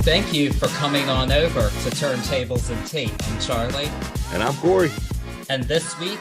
Thank you for coming on over to Turntables Tea. I'm Charlie. And I'm Corey. And this week,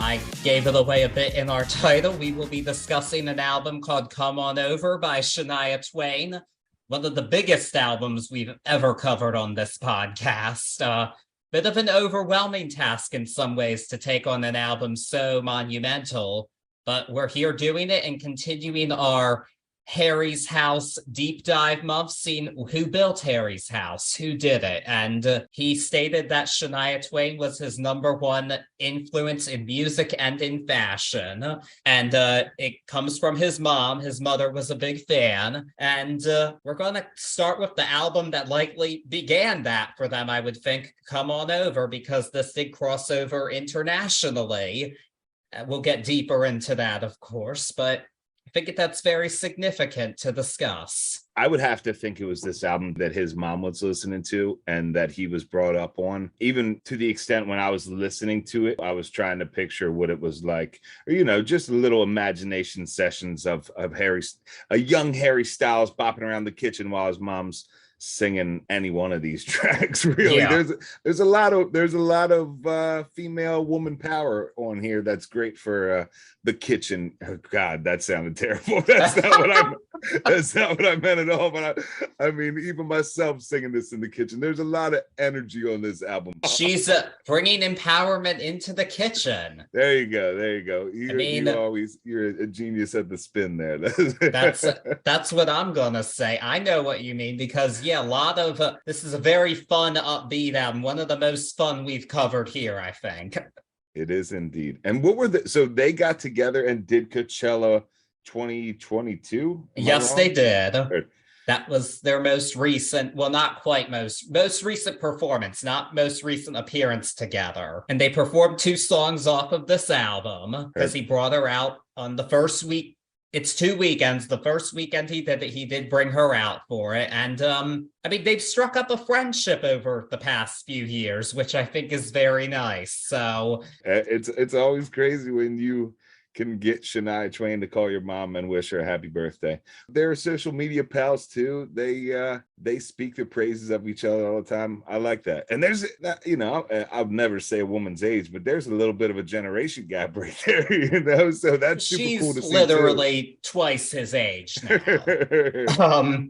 I gave it away a bit in our title. We will be discussing an album called Come On Over by Shania Twain, one of the biggest albums we've ever covered on this podcast. Bit of an overwhelming task in some ways to take on an album so monumental, but we're here doing it and continuing our Harry's House deep dive month, seeing who built Harry's house, who did it. And he stated that Shania Twain was his number one influence in music and in fashion. And it comes from his mom. His mother was a big fan. And we're going to start with the album that likely began that for them, I would think, Come On Over, because this did cross over internationally. We'll get deeper into that, of course, but I think that's very significant to discuss. I would have to think it was this album that his mom was listening to and that he was brought up on. Even to the extent when I was listening to it, I was trying to picture what it was like, or, you know, just little imagination sessions of a young Harry Styles bopping around the kitchen while his mom's singing any one of these tracks. Really, yeah. There's a lot of female woman power on here that's great for the kitchen. Oh God, that sounded terrible. That's not what I meant at all. But I mean, even myself singing this in the kitchen, there's a lot of energy on this album. She's bringing empowerment into the kitchen. There you go. You're a genius at the spin there. That's what I'm gonna say. I know what you mean, because a lot of this is a very fun, upbeat album. One of the most fun we've covered here, I think. It is indeed. And what were so they got together and did Coachella 2022? Yes, they did. That was their most recent, well, not quite most recent performance, not most recent appearance together. And they performed 2 songs off of this album because he brought her out on the first week. It's 2 weekends. The first weekend he did bring her out for it. And I mean, they've struck up a friendship over the past few years, which I think is very nice. So it's always crazy when you can get Shania Twain to call your mom and wish her a happy birthday. They're social media pals too. They speak the praises of each other all the time. I like that. And there's, you know, I'll never say a woman's age, but there's a little bit of a generation gap right there, you know. So that's super cool to see. She's literally twice his age now.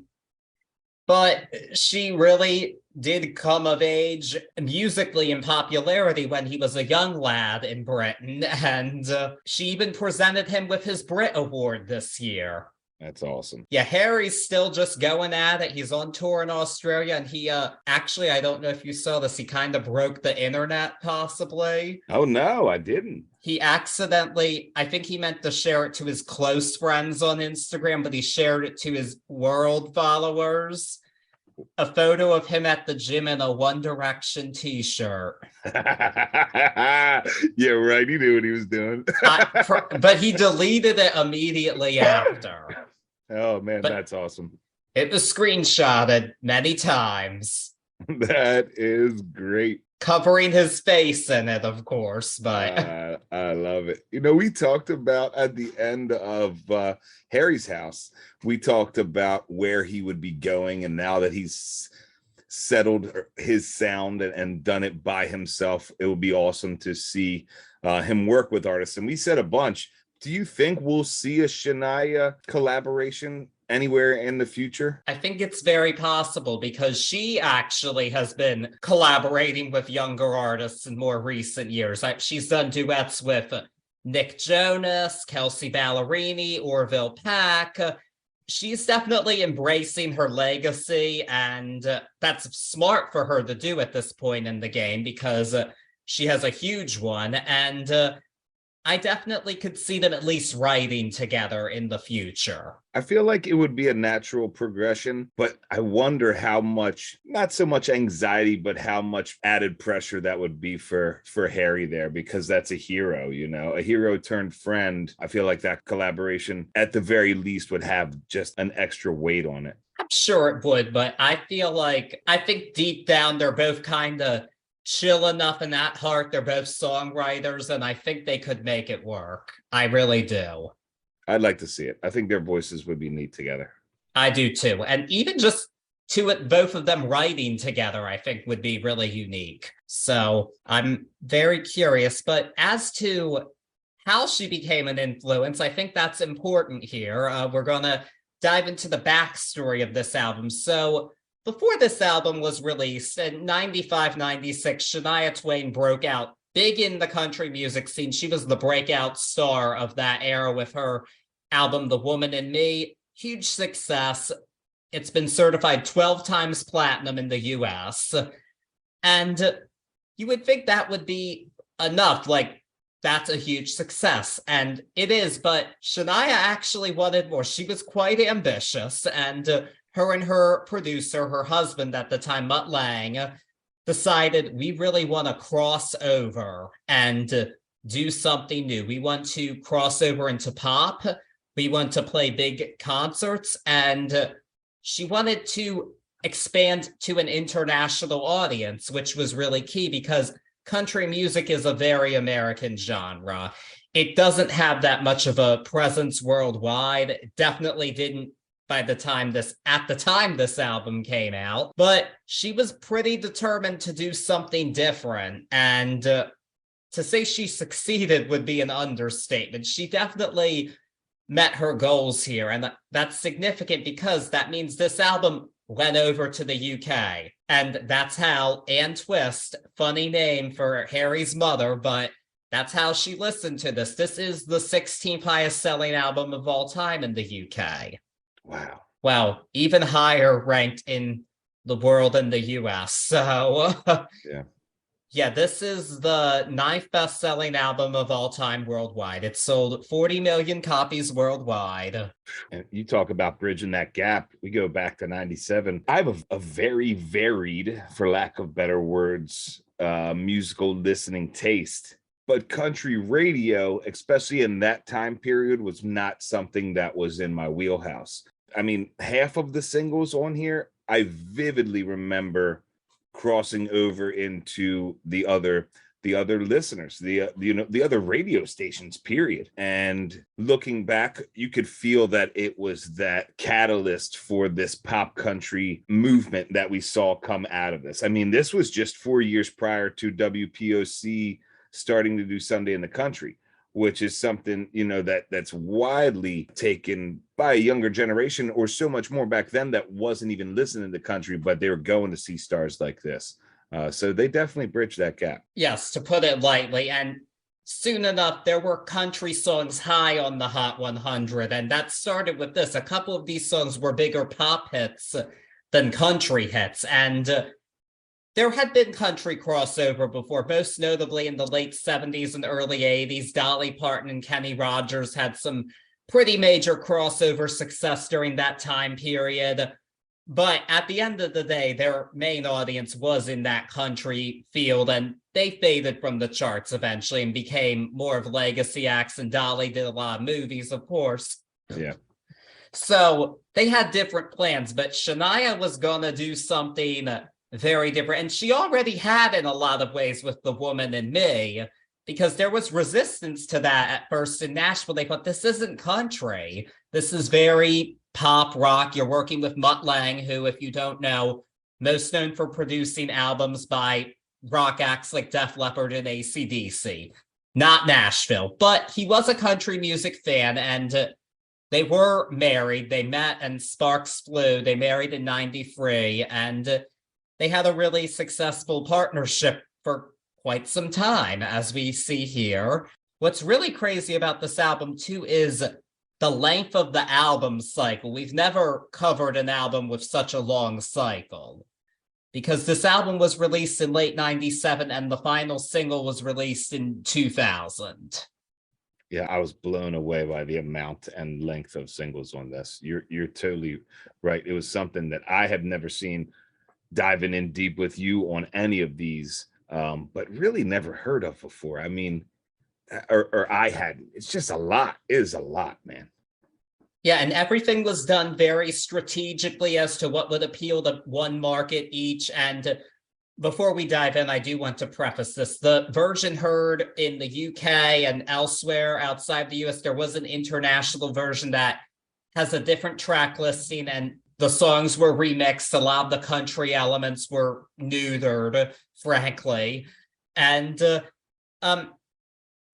But she really did come of age musically in popularity when he was a young lad in Britain, and she even presented him with his Brit Award this year. That's awesome. Yeah, Harry's still just going at it. He's on tour in Australia, and he actually, I don't know if you saw this, he kind of broke the internet, possibly. Oh, no, I didn't. He accidentally, I think he meant to share it to his close friends on Instagram, but he shared it to his world followers. A photo of him at the gym in a One Direction t-shirt. Yeah, right. He knew what he was doing. But he deleted it immediately after. Oh, man, that's awesome. It was screenshotted many times. That is great. Covering his face in it, of course, but I love it. You know, we talked about at the end of Harry's House, we talked about where he would be going, and now that he's settled his sound and done it by himself, it would be awesome to see him work with artists. And we said a bunch. Do you think we'll see a Shania collaboration anywhere in the future? I think it's very possible, because she actually has been collaborating with younger artists in more recent years. She's done duets with Nick Jonas, Kelsey Ballerini, Orville Peck. She's definitely embracing her legacy, and that's smart for her to do at this point in the game, because she has a huge one, and I definitely could see them at least writing together in the future. I feel like it would be a natural progression, but I wonder how much, not so much anxiety, but how much added pressure that would be for Harry there, because that's a hero, you know, a hero turned friend. I feel like that collaboration at the very least would have just an extra weight on it. I'm sure it would, but I think deep down they're both kind of chill enough in that heart. They're both songwriters, and I think they could make it work. I really do. I'd like to see it. I think their voices would be neat together. I do too. And even just both of them writing together, I think would be really unique. So I'm very curious. But as to how she became an influence, I think that's important here. We're going to dive into the backstory of this album. So before this album was released in 95, 96, Shania Twain broke out big in the country music scene. She was the breakout star of that era with her album, The Woman in Me. Huge success. It's been certified 12 times platinum in the US. And you would think that would be enough, like that's a huge success. And it is, but Shania actually wanted more. She was quite ambitious, and her and her producer, her husband at the time, Mutt Lange, decided we really want to cross over and do something new. We want to cross over into pop. We want to play big concerts, and she wanted to expand to an international audience, which was really key because country music is a very American genre. It doesn't have that much of a presence worldwide. It definitely didn't at the time this album came out, but she was pretty determined to do something different. And to say she succeeded would be an understatement. She definitely met her goals here, and that's significant because that means this album went over to the UK, and that's how Ann Twist, funny name for Harry's mother, but that's how she listened to this. This is the 16th highest selling album of all time in the UK. Wow. Well, even higher ranked in the world in the US. So yeah, this is the 9th best-selling album of all time worldwide. It sold 40 million copies worldwide. And you talk about bridging that gap. We go back to 97. I have a very varied, for lack of better words, musical listening taste. But country radio, especially in that time period, was not something that was in my wheelhouse. I mean, half of the singles on here, I vividly remember crossing over into the other listeners, the other radio stations, period. And looking back, you could feel that it was that catalyst for this pop country movement that we saw come out of this. I mean, this was just 4 years prior to WPOC starting to do Sunday in the Country, which is something, that's widely taken by a younger generation, or so much more back then that wasn't even listening to country, but they were going to see stars like this. So they definitely bridged that gap. Yes, to put it lightly. And soon enough, there were country songs high on the Hot 100. And that started with this. A couple of these songs were bigger pop hits than country hits. And there had been country crossover before, most notably in the late 70s and early 80s. Dolly Parton and Kenny Rogers had some pretty major crossover success during that time period. But at the end of the day, their main audience was in that country field, and they faded from the charts eventually and became more of legacy acts. And Dolly did a lot of movies, of course. Yeah. So they had different plans, but Shania was going to do something very different. And she already had in a lot of ways with The Woman in Me, because there was resistance to that at first in Nashville. They thought, this isn't country. This is very pop rock. You're working with Mutt Lange, who, if you don't know, most known for producing albums by rock acts like Def Leppard and AC/DC. Not Nashville, but he was a country music fan, and they were married. They met and sparks flew. They married in 93, and they had a really successful partnership for quite some time, as we see here. What's really crazy about this album, too, is the length of the album cycle. We've never covered an album with such a long cycle, because this album was released in late 97 and the final single was released in 2000. Yeah, I was blown away by the amount and length of singles on this. You're totally right. It was something that I have never seen diving in deep with you on any of these, but really never heard of before. I mean, or I hadn't. It's just a lot. It is a lot, man. Yeah, and everything was done very strategically as to what would appeal to one market each. And before we dive in, I do want to preface this. The version heard in the UK and elsewhere outside the US, there was an international version that has a different track listing, and the songs were remixed. A lot of the country elements were neutered, frankly. And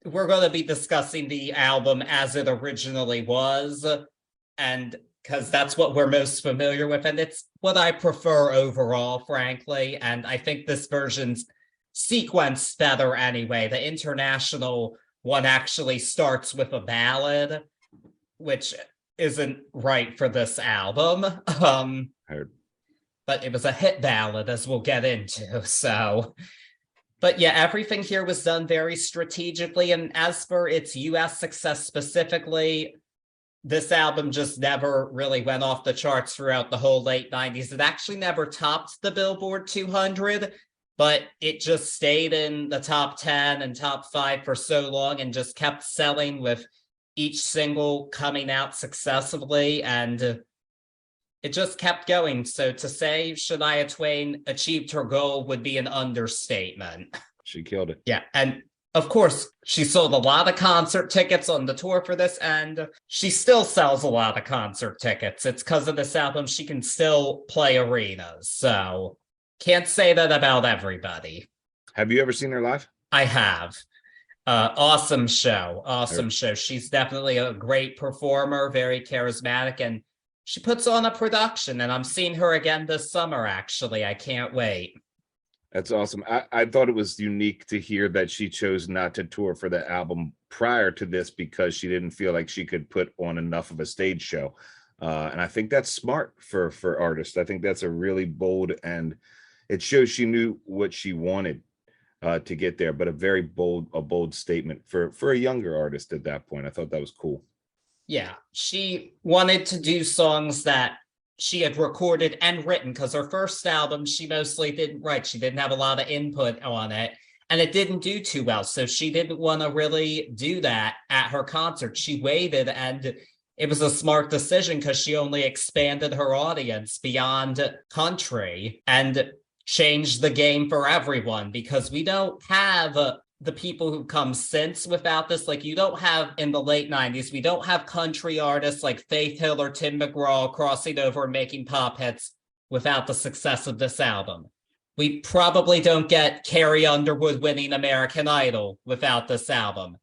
we're going to be discussing the album as it originally was, and because that's what we're most familiar with, and it's what I prefer overall, frankly. And I think this version's sequenced better anyway. The international one actually starts with a ballad, which isn't right for this album. But it was a hit ballad, as we'll get into. So, but yeah, everything here was done very strategically. And as for its US success specifically, this album just never really went off the charts throughout the whole late 90s. It actually never topped the Billboard 200, but it just stayed in the top 10 and top 5 for so long and just kept selling, with each single coming out successively, and it just kept going. So to say Shania Twain achieved her goal would be an understatement. She killed it. Yeah, and of course, she sold a lot of concert tickets on the tour for this, and she still sells a lot of concert tickets. It's because of this album she can still play arenas, so can't say that about everybody. Have you ever seen her live? I have. Awesome show. Awesome show. She's definitely a great performer, very charismatic, and she puts on a production, and I'm seeing her again this summer, actually. I can't wait. That's awesome. I thought it was unique to hear that she chose not to tour for the album prior to this because she didn't feel like she could put on enough of a stage show. And I think that's smart for artists. I think that's a really bold, and it shows she knew what she wanted to get there, but a bold statement for a younger artist at that point. I thought that was cool. Yeah, she wanted to do songs that she had recorded and written, because her first album she mostly didn't write. She didn't have a lot of input on it, and it didn't do too well. So she didn't want to really do that at her concert. She waited, and it was a smart decision because she only expanded her audience beyond country and changed the game for everyone, because we don't have the people who come since without this. Like, you don't have, in the late 90s, we don't have country artists like Faith Hill or Tim McGraw crossing over and making pop hits without the success of this album. We probably don't get Carrie Underwood winning American Idol without this album.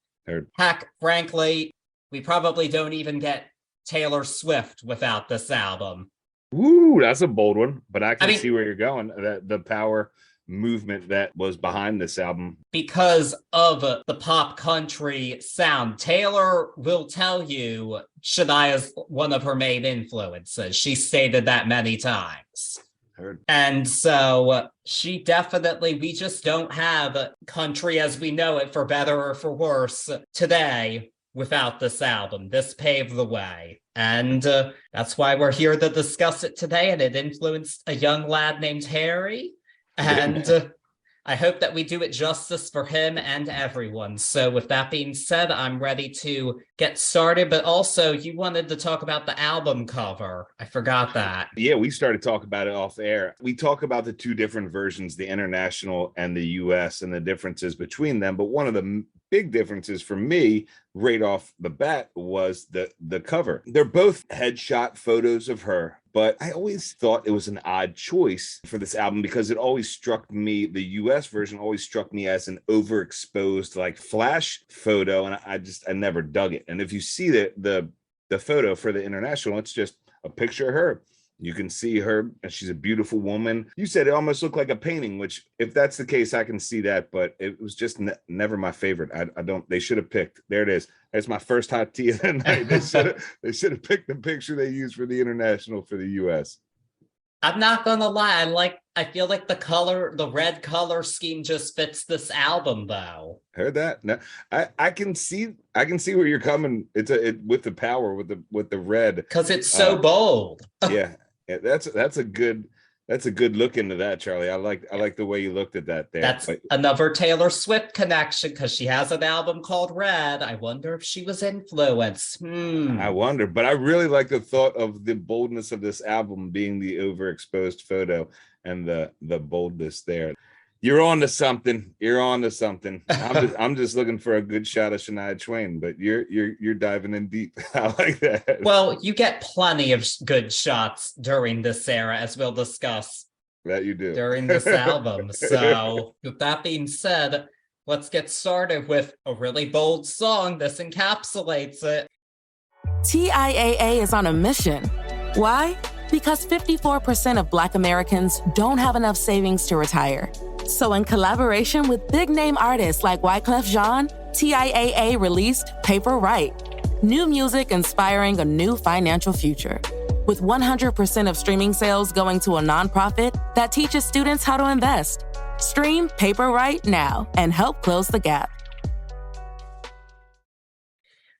Heck, frankly, we probably don't even get Taylor Swift without this album. Ooh, that's a bold one, but I mean, see where you're going. The power movement that was behind this album. Because of the pop country sound, Taylor will tell you Shania's one of her main influences. She stated that many times. Heard. And so she definitely, we just don't have country as we know it, for better or for worse, today without this album. This paved the way. And that's why we're here to discuss it today. And it influenced a young lad named Harry. And I hope that we do it justice for him and everyone. So with that being said, I'm ready to get started. But also, you wanted to talk about the album cover. I forgot that. Yeah, we started talking about it off air. We talk about the two different versions, the international and the US, and the differences between them. But one of the big differences for me right off the bat was the cover. They're both headshot photos of her, but I always thought it was an odd choice for this album because it always struck me, the US version always struck me as an overexposed like flash photo, and I never dug it. And if you see the photo for the international, it's just a picture of her. You can see her, and she's a beautiful woman. You said it almost looked like a painting, which if that's the case, I can see that, but it was just never my favorite. They should have picked, there it is. That's my first hot tea of the night. They should have picked the picture they used for the international for the US. I'm not gonna lie, I feel like the red color scheme just fits this album though. Heard that? No, I can see where you're coming. It's with the power, with the red. Because it's so bold. Yeah. That's a good look into that, Charlie. I like the way you looked at that there. That's another Taylor Swift connection, because she has an album called Red. I wonder if she was influenced. I wonder, but I really like the thought of the boldness of this album being the overexposed photo and the boldness there. You're on to something. You're on to something. I'm just looking for a good shot of Shania Twain, but you're diving in deep. I like that. Well, you get plenty of good shots during this era, as we'll discuss That you do during this album. So, with that being said, let's get started with a really bold song. This encapsulates it. TIAA is on a mission. Why? Because 54% of Black Americans don't have enough savings to retire. So in collaboration with big-name artists like Wyclef Jean, TIAA released Paper Right, new music inspiring a new financial future. With 100% of streaming sales going to a nonprofit that teaches students how to invest. Stream Paper Right now and help close the gap.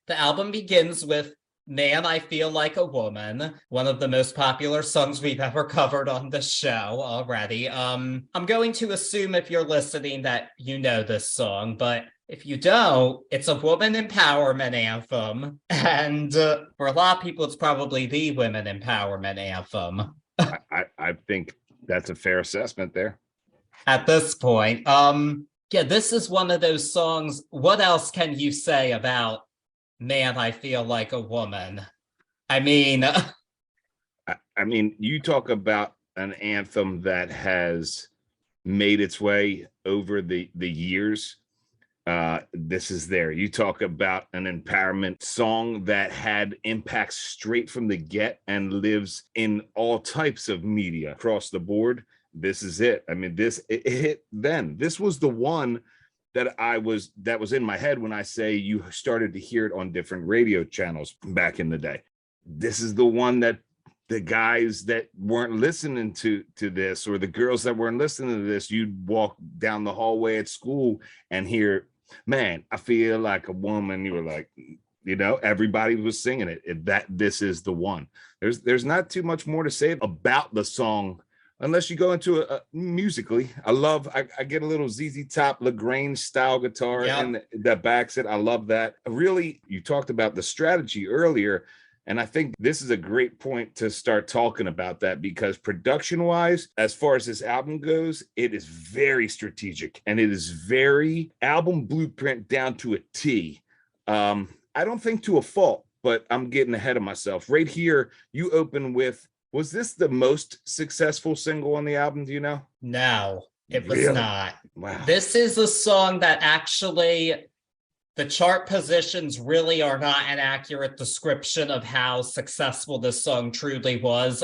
The album begins with Man, I Feel Like a Woman, one of the most popular songs we've ever covered on the show already. I'm going to assume if you're listening that you know this song, but if you don't, it's a woman empowerment anthem. And for a lot of people, it's probably the women empowerment anthem. I think that's a fair assessment there. At this point, yeah, this is one of those songs. What else can you say about Man, I Feel Like a Woman? I mean, you talk about an anthem that has made its way over the years. This is there. You talk about an empowerment song that had impacts straight from the get and lives in all types of media across the board. This is it. I mean, it hit then. This was the one that was in my head when I say you started to hear it on different radio channels back in the day. This is the one that the guys that weren't listening to this, or the girls that weren't listening to this, you'd walk down the hallway at school and hear, Man, I Feel Like a Woman. You were like, everybody was singing it. This is the one. There's not too much more to say about the song, unless you go into a musically. I get a little ZZ Top LaGrange style guitar and that backs it. I love that. Really, you talked about the strategy earlier, and I think this is a great point to start talking about that, because production wise, as far as this album goes, it is very strategic and it is very album blueprint down to a T. I don't think to a fault, but I'm getting ahead of myself. Right here, you open with, was this the most successful single on the album? Do you know? No, it was Really? not. Wow. This is a song that actually, the chart positions really are not an accurate description of how successful this song truly was.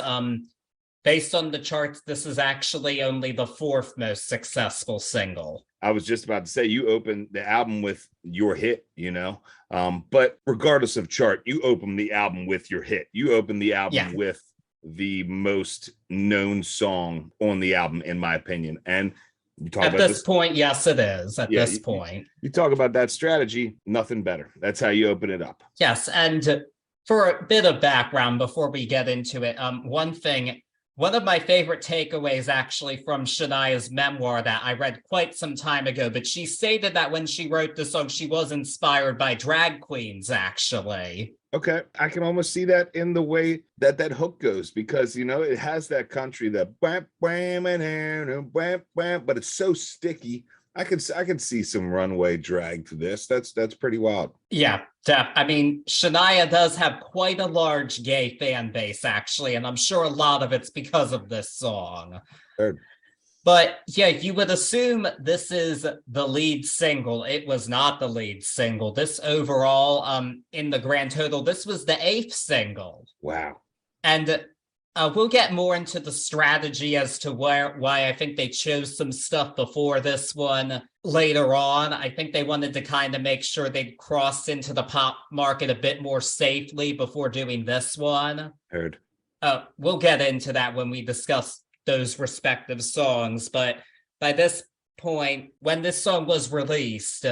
Based on the charts, this is actually only the fourth most successful single. I was just about to say, you open the album with your hit, but regardless of chart, you open the album with your hit. You open the album with the most known song on the album, in my opinion. And you talk at about this point, yes, it is. At this point, you talk about that strategy, nothing better. That's how you open it up. Yes, and for a bit of background before we get into it, one of my favorite takeaways actually from Shania's memoir that I read quite some time ago, but she stated that when she wrote the song, she was inspired by drag queens, actually. Okay, I can almost see that in the way that hook goes, because it has that country, that bam, bam, and bam, bam, but it's so sticky. I could see some runway drag to this. That's pretty wild. Yeah, Shania does have quite a large gay fan base, actually, and I'm sure a lot of it's because of this song. Sure. But yeah, you would assume this is the lead single. It was not the lead single. This overall, in the grand total, this was the 8th single. Wow. And we'll get more into the strategy as to why I think they chose some stuff before this one later on. I think they wanted to kind of make sure they'd cross into the pop market a bit more safely before doing this one. Heard. We'll get into that when we discuss those respective songs, but by this point, when this song was released,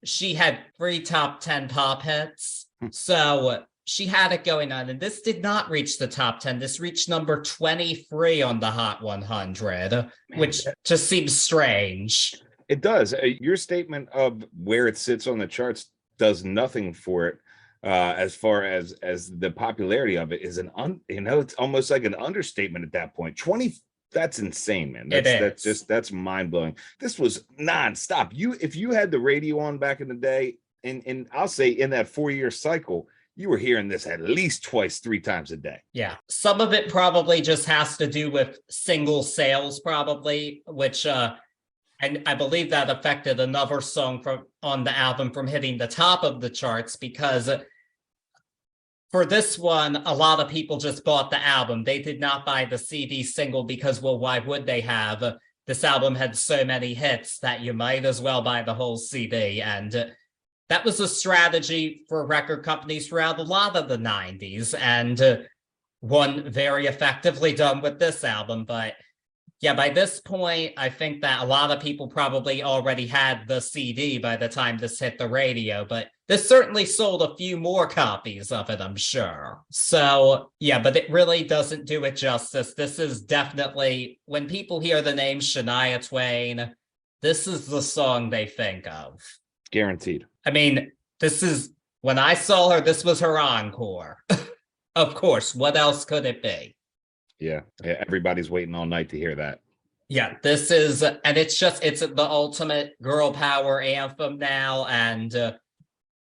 she had 3 top 10 pop hits, so she had it going on, and this did not reach the top 10. This reached number 23 on the Hot 100, which just seems strange. It does. Your statement of where it sits on the charts does nothing for it. As far as the popularity of it is it's almost like an understatement at that point. That's insane, man. That's mind blowing. This was nonstop. If you had the radio on back in the day, and I'll say in that 4-year cycle, you were hearing this at least twice, 3 times a day. Yeah. Some of it probably just has to do with single sales, probably, which and I believe that affected another song on the album from hitting the top of the charts, because for this one, a lot of people just bought the album. They did not buy the CD single because, well, why would they have? This album had so many hits that you might as well buy the whole CD. And that was a strategy for record companies throughout a lot of the 90s, and one very effectively done with this album. But yeah, by this point, I think that a lot of people probably already had the CD by the time this hit the radio, but this certainly sold a few more copies of it, I'm sure. So yeah, but it really doesn't do it justice. This is definitely, when people hear the name Shania Twain, this is the song they think of. Guaranteed. I mean, when I saw her, this was her encore. Of course, what else could it be? Yeah, everybody's waiting all night to hear that. Yeah, this is, and it's the ultimate girl power anthem now, and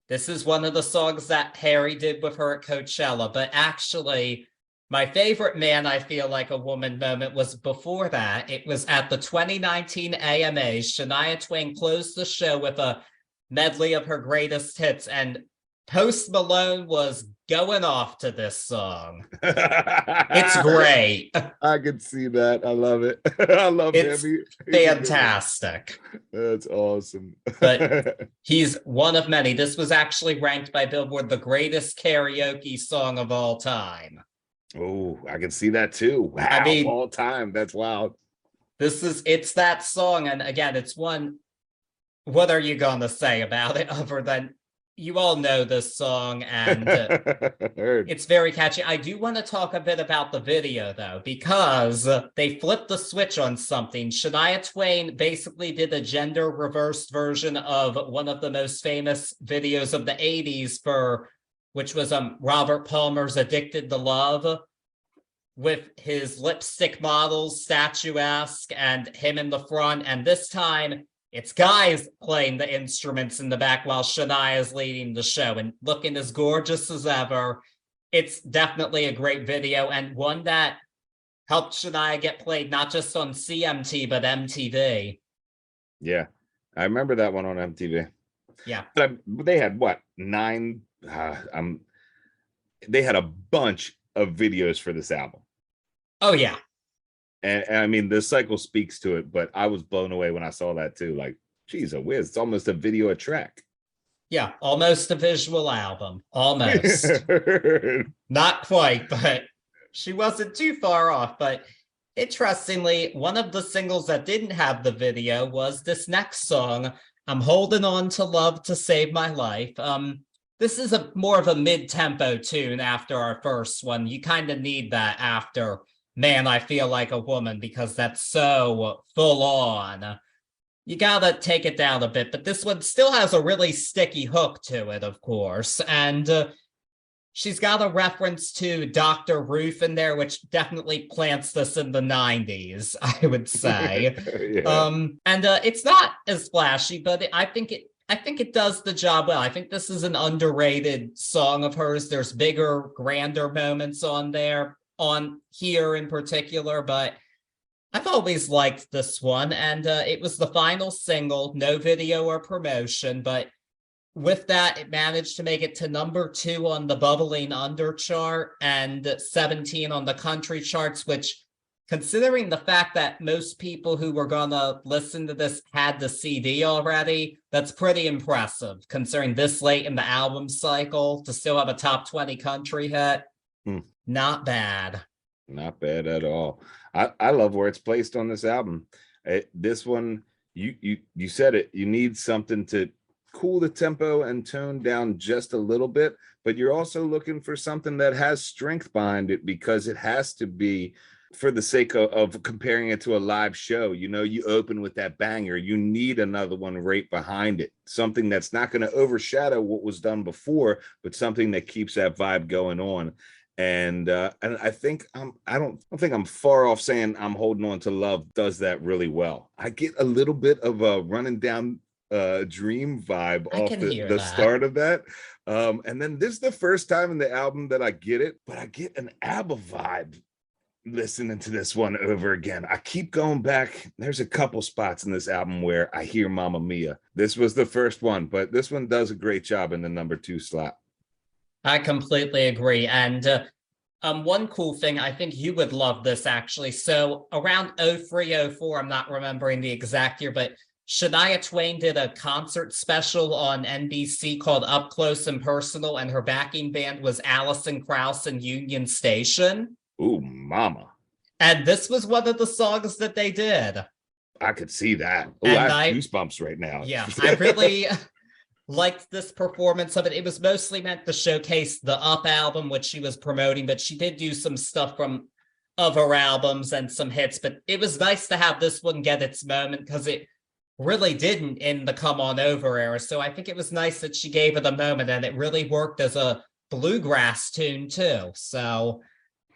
this is one of the songs that Harry did with her at Coachella. But actually, my favorite Man, I Feel Like a Woman moment was before that. It was at the 2019 AMAs. Shania Twain closed the show with a medley of her greatest hits, and Post Malone was going off to this song. It's great. I can see that. I love it. I love it. Fantastic. That's awesome. But he's one of many. This was actually ranked by Billboard the greatest karaoke song of all time. Oh, I can see that too. Wow, I mean, all time. That's wild. It's that song. And again, it's one. What are you going to say about it other than you all know this song, and it's very catchy. I do want to talk a bit about the video, though, because they flipped the switch on something. Shania Twain basically did a gender-reversed version of one of the most famous videos of the 80s, which was Robert Palmer's Addicted to Love, with his lipstick models, statuesque, and him in the front. And this time, it's guys playing the instruments in the back while Shania is leading the show and looking as gorgeous as ever. It's definitely a great video, and one that helped Shania get played not just on CMT, but MTV. Yeah, I remember that one on MTV. Yeah. But they had what, 9? They had a bunch of videos for this album. Oh, yeah. And I mean, the cycle speaks to it, but I was blown away when I saw that too. Like, geez, a whiz, it's almost a video a track. Yeah, almost a visual album. Almost. Not quite, but she wasn't too far off. But interestingly, one of the singles that didn't have the video was this next song, I'm Holding On to Love to Save My Life. This is more of a mid-tempo tune after our first one. You kind of need that after Man, I Feel Like a Woman, because that's so full on. You gotta take it down a bit, but this one still has a really sticky hook to it, of course. And she's got a reference to Dr. Ruth in there, which definitely plants this in the 90s, I would say. Yeah. And it's not as flashy, but I think it does the job well. I think this is an underrated song of hers. There's bigger, grander moments on here in particular, but I've always liked this one, and it was the final single, no video or promotion, but with that, it managed to make it to number 2 on the Bubbling Under chart and 17 on the country charts, which, considering the fact that most people who were gonna listen to this had the CD already, that's pretty impressive, considering this late in the album cycle to still have a top 20 country hit. Not bad. Not bad at all. I love where it's placed on this album. This one, you said it, you need something to cool the tempo and tone down just a little bit, but you're also looking for something that has strength behind it, because it has to be for the sake of comparing it to a live show. You know, you open with that banger, you need another one right behind it, something that's not going to overshadow what was done before, but something that keeps that vibe going on. And I think I don't think I'm far off saying I'm Holding On to Love does that really well. I get a little bit of a Running Down Dream vibe I off can hear the that. start of that. And then this is the first time in the album that I get it, but I get an ABBA vibe listening to this one over again. I keep going back. There's a couple spots in this album where I hear Mamma Mia. This was the first one, but this one does a great job in the number 2 slot. I completely agree. And one cool thing, I think you would love this actually. So around 03, 04, I'm not remembering the exact year, but Shania Twain did a concert special on NBC called Up Close and Personal, and her backing band was Alison Krauss and Union Station. Ooh, mama. And this was one of the songs that they did. I could see that. Ooh, And I have goosebumps right now. Yeah, I really liked this performance of it. It was mostly meant to showcase the Up album, which she was promoting, but she did do some stuff from other albums and some hits. But it was nice to have this one get its moment because it really didn't in the Come On Over era. So I think it was nice that she gave it a moment, and it really worked as a bluegrass tune too. So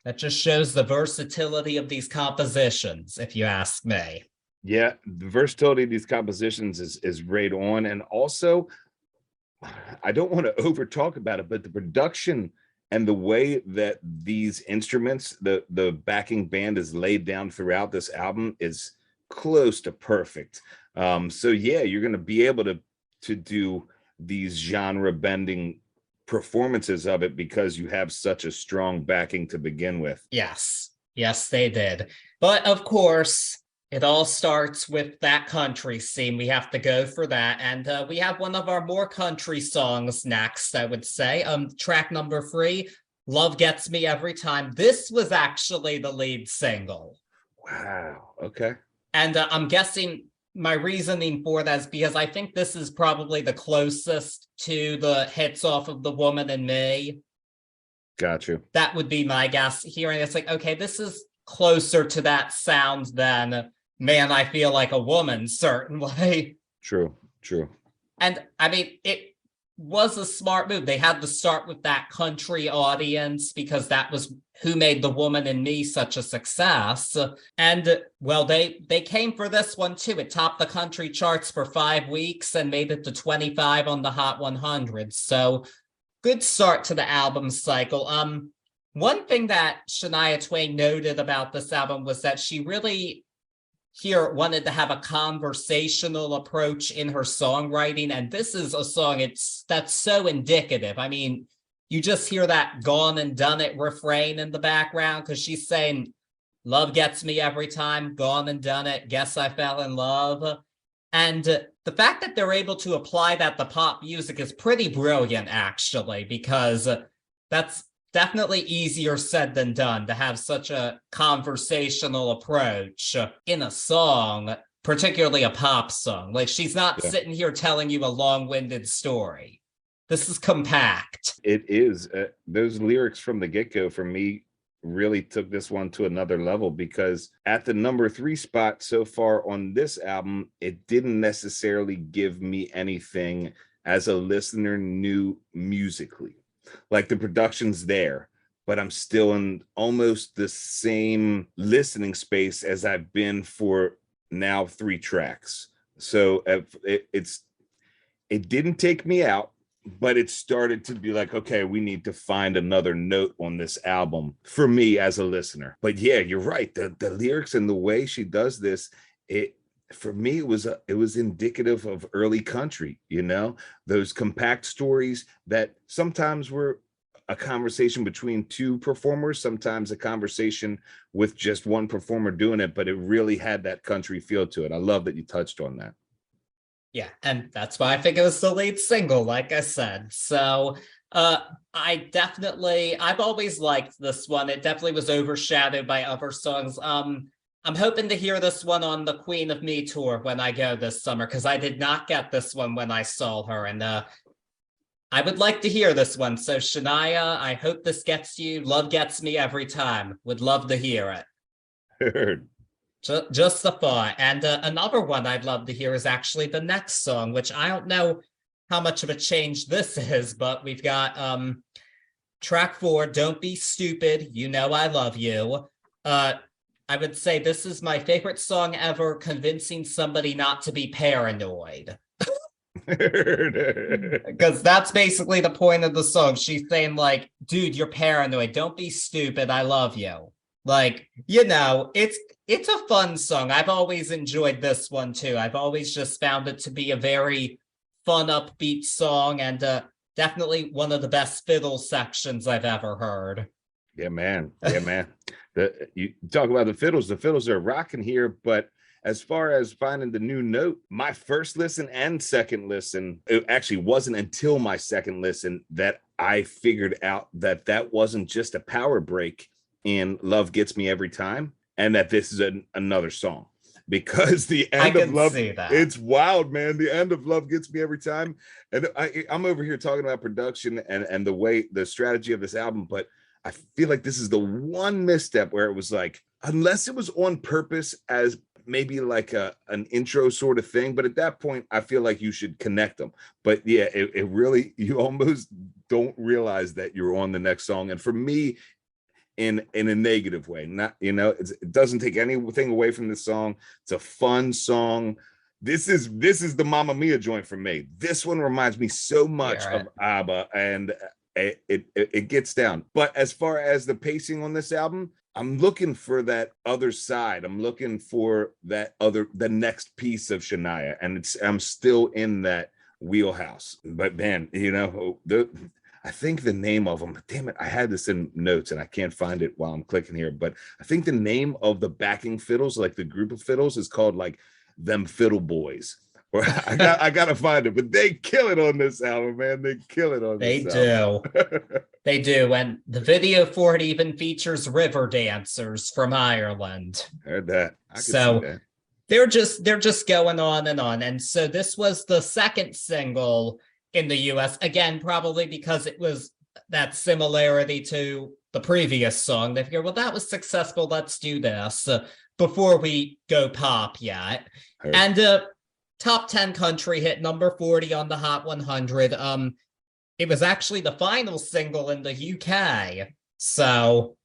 that just shows the versatility of these compositions, if you ask me. Yeah, the versatility of these compositions is right on. And also, I don't want to over talk about it, but the production and the way that these instruments, the backing band is laid down throughout this album is close to perfect. So yeah, you're going to be able to do these genre bending performances of it because you have such a strong backing to begin with. Yes, they did. But of course, it all starts with that country scene. We have to go for that. And we have one of our more country songs next, I would say. Track number 3, Love Gets Me Every Time. This was actually the lead single. Wow. Okay. And I'm guessing my reasoning for that is because I think this is probably the closest to the hits off of The Woman in Me. Got you. That would be my guess. Hearing it's like, okay, this is closer to that sound than Man, I Feel Like a Woman, certainly. True. And I mean, it was a smart move. They had to start with that country audience because that was who made The Woman in Me such a success. And well, they came for this one too. It topped the country charts for 5 weeks and made it to 25 on the Hot 100. So good start to the album cycle. One thing that Shania Twain noted about this album was that she really wanted to have a conversational approach in her songwriting, and this is a song that's so indicative. I mean, you just hear that Gone and Done It refrain in the background because she's saying, love gets me every time, gone and done it, guess I fell in love. And the fact that they're able to apply that to pop music is pretty brilliant, actually, because that's definitely easier said than done to have such a conversational approach in a song, particularly a pop song. Like, she's not sitting here telling you a long-winded story. This is compact. It is. Those lyrics from the get-go for me really took this one to another level, because at the number 3 spot so far on this album, it didn't necessarily give me anything as a listener new musically. Like, the production's there, but I'm still in almost the same listening space as I've been for now 3 tracks. So it didn't take me out, but it started to be like, okay, we need to find another note on this album for me as a listener. But yeah, you're right. The lyrics and the way she does this, for me, it was indicative of early country, those compact stories that sometimes were a conversation between 2 performers, sometimes a conversation with just one performer doing it, but it really had that country feel to it. I love that you touched on that. Yeah, and that's why I think it was the lead single, like I said. So I've always liked this one. It definitely was overshadowed by other songs. I'm hoping to hear this one on the Queen of Me tour when I go this summer, because I did not get this one when I saw her, and I would like to hear this one. So Shania, I hope this gets you. Love Gets Me Every Time. Would love to hear it. Heard. Just a thought. And another one I'd love to hear is actually the next song, which I don't know how much of a change this is, but we've got track 4, Don't Be Stupid, You Know I Love You. I would say this is my favorite song ever, convincing somebody not to be paranoid. Because that's basically the point of the song. She's saying, like, dude, you're paranoid. Don't be stupid. I love you. Like, you know, it's a fun song. I've always enjoyed this one too. I've always just found it to be a very fun, upbeat song, and definitely one of the best fiddle sections I've ever heard. Yeah, man. Yeah, man. You talk about the fiddles are rocking here, but as far as finding the new note, my first listen and second listen, it actually wasn't until my second listen that I figured out that that wasn't just a power break in Love Gets Me Every Time, and that this is another song. Because the end of Love, it's wild, man. The end of Love Gets Me Every Time. And I'm over here talking about production and the strategy of this album, but I feel like this is the one misstep where it was like, unless it was on purpose as maybe like an intro sort of thing, but at that point I feel like you should connect them. But yeah, it really, you almost don't realize that you're on the next song. And for me, in a negative way, not, you know, it doesn't take anything away from the song. It's a fun song. This is the Mamma Mia joint for me. This one reminds me so much of ABBA, and it gets down. But as far as the pacing on this album, I'm looking for that other side. I'm looking for the next piece of Shania, and I'm still in that wheelhouse. But man, you know, I think the name of them, damn it, I had this in notes and I can't find it while I'm clicking here, but I think the name of the backing fiddles, like the group of fiddles, is called like Them Fiddle Boys. Or I gotta find it, but they kill it on this album, man. They kill it on this album. They do. And the video for it even features river dancers from Ireland. Heard that. I could see that. They're just going on. And so this was the second single in the US, again, probably because it was that similarity to the previous song. They figured, well, that was successful, let's do this before we go pop yet. Heard. And top 10 country hit, number 40 on the Hot 100. It was actually the final single in the UK. So,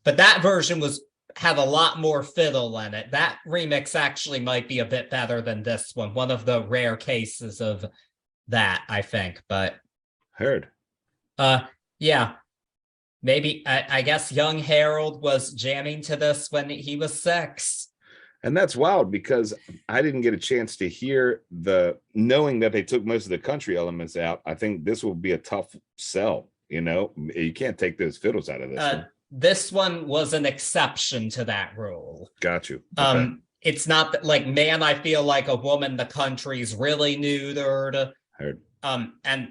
but that version had a lot more fiddle in it. That remix actually might be a bit better than this one of the rare cases of that, I think. But heard. Yeah, maybe I guess young Harold was jamming to this when he was 6. And that's wild because I didn't get a chance to hear knowing that they took most of the country elements out. I think this will be a tough sell. You know, you can't take those fiddles out of this one. This one was an exception to that rule. Got you. Okay. It's not that, like, Man, I Feel Like a Woman, the country's really neutered. Heard. And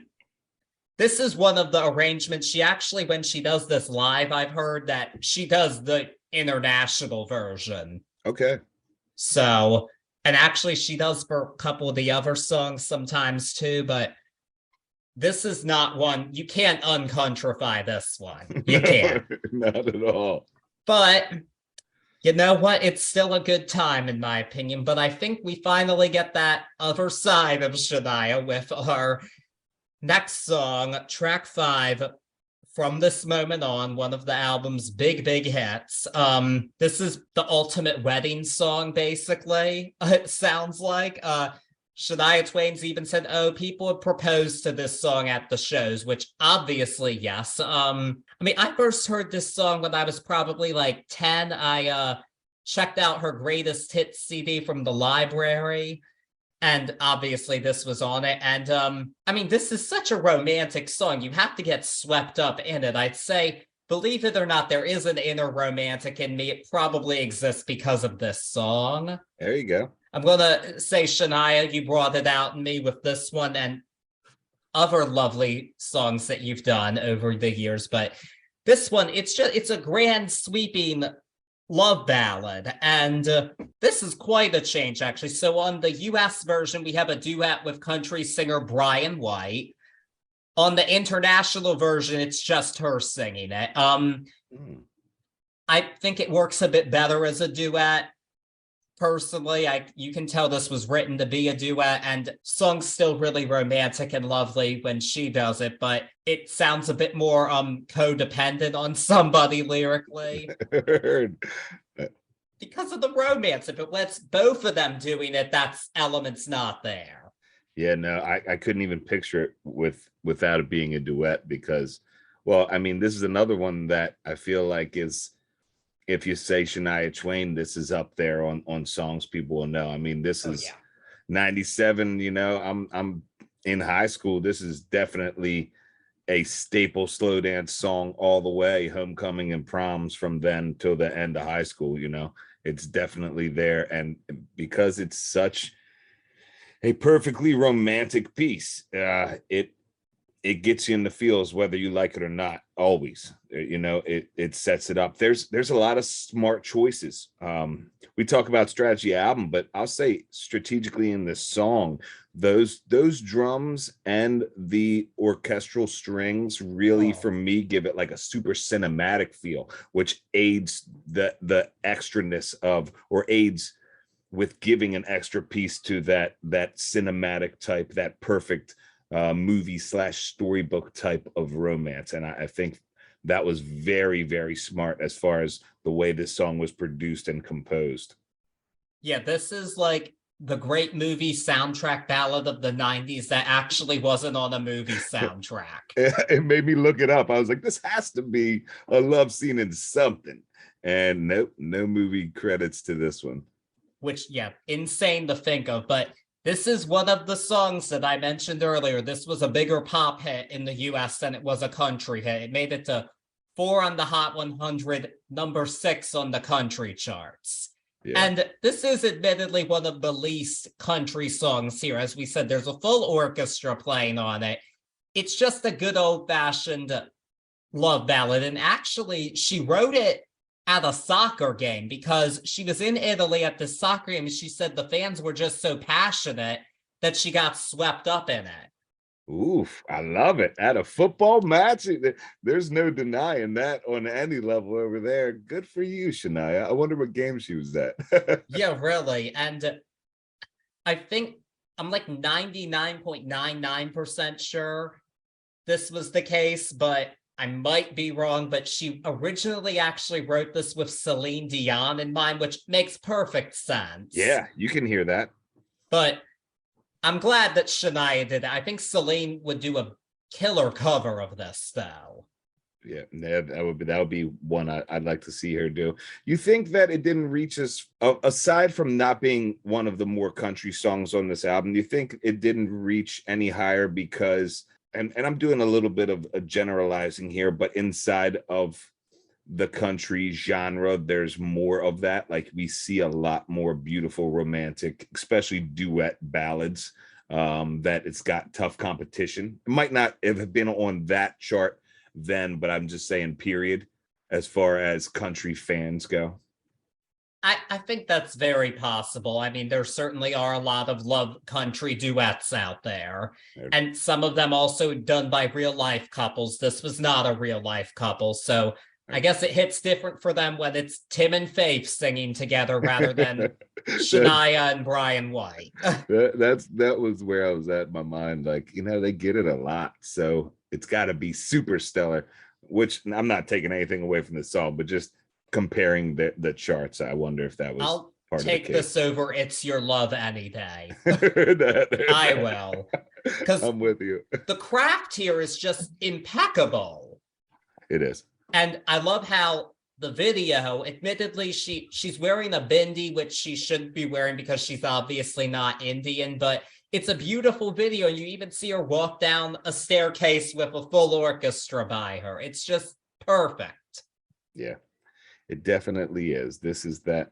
this is one of the arrangements. She actually, when she does this live, I've heard that she does the international version. Okay. So, and actually she does for a couple of the other songs sometimes too, but this is not one, you can't uncountrify this one. You can't. Not at all. But you know what? It's still a good time in my opinion, but I think we finally get that other side of Shania with our next song, track 5, From This Moment On, one of the album's big hits. This is the ultimate wedding song, basically, it sounds like. Shania Twain's even said, oh, people have proposed to this song at the shows, which obviously, yes. I mean, I first heard this song when I was probably like 10. I checked out her greatest hits CD from the library, and obviously this was on it. And I mean, this is such a romantic song. You have to get swept up in it. I'd say, believe it or not, there is an inner romantic in me. It probably exists because of this song. There you go. I'm going to say, Shania, you brought it out in me with this one and other lovely songs that you've done over the years. But this one, it's a grand sweeping love ballad. And this is quite a change, actually. So on the US version, we have a duet with country singer Brian White. On the international version, it's just her singing it. I think it works a bit better as a duet. personally, you can tell this was written to be a duet, and song's still really romantic and lovely when she does it, but it sounds a bit more codependent on somebody lyrically because of the romance. If it lets both of them doing it, that's elements not there. Yeah, no, I couldn't even picture it without it being a duet because, well, I mean, this is another one that I feel like is, if you say Shania Twain, this is up there on songs people will know. I mean, this is 97, you know, I'm in high school. This is definitely a staple slow dance song all the way, homecoming and proms from then till the end of high school, you know. It's definitely there. And because it's such a perfectly romantic piece, it gets you in the feels whether you like it or not. Always, you know, it sets it up. There's a lot of smart choices. We talk about strategy album, but I'll say strategically in this song, those drums and the orchestral strings really, for me, give it like a super cinematic feel, which aids the extraness of, or aids with giving an extra piece to that cinematic type, that perfect movie / storybook type of romance. And I think that was very, very smart as far as the way this song was produced and composed. Yeah, this is like the great movie soundtrack ballad of the 90s that actually wasn't on a movie soundtrack. It made me look it up. I was like, this has to be a love scene in something. And nope, no movie credits to this one. Which, yeah, insane to think of, but this is one of the songs that I mentioned earlier. This was a bigger pop hit in the US than it was a country hit. It made it to 4 on the Hot 100, number 6 on the country charts. Yeah. And this is admittedly one of the least country songs here. As we said, there's a full orchestra playing on it. It's just a good old-fashioned love ballad. And actually, she wrote it at a soccer game because she was in Italy at the soccer game, and she said the fans were just so passionate that she got swept up in it. Oof, I love it. At a football match, there's no denying that on any level over there. Good for you, Shania. I wonder what game she was at. Yeah, really. And I think I'm like 99.99% sure this was the case, but I might be wrong. But she originally actually wrote this with Celine Dion in mind, which makes perfect sense. Yeah, you can hear that. But I'm glad that Shania did it. I think Celine would do a killer cover of this, though. Yeah, that would be one I'd like to see her do. You think that it didn't reach us, aside from not being one of the more country songs on this album, do you think it didn't reach any higher because, and I'm doing a little bit of a generalizing here, but inside of the country genre, there's more of that. Like we see a lot more beautiful romantic, especially duet ballads, that it's got tough competition. It might not have been on that chart then, but I'm just saying period, as far as country fans go. I think that's very possible. I mean, there certainly are a lot of love country duets out there, and some of them also done by real life couples. This was not a real life couple, so I guess it hits different for them when it's Tim and Faith singing together rather than Shania and Brian White. that was where I was at in my mind. Like, you know, they get it a lot, so it's got to be super stellar, which I'm not taking anything away from the song, but just comparing the charts, I wonder if that was I'll part take of the this over It's Your Love any day. I will. Because I'm with you. The craft here is just impeccable. It is. And I love how the video, admittedly, she's wearing a bindi, which she shouldn't be wearing because she's obviously not Indian, but it's a beautiful video. And you even see her walk down a staircase with a full orchestra by her. It's just perfect. Yeah, it definitely is. This is that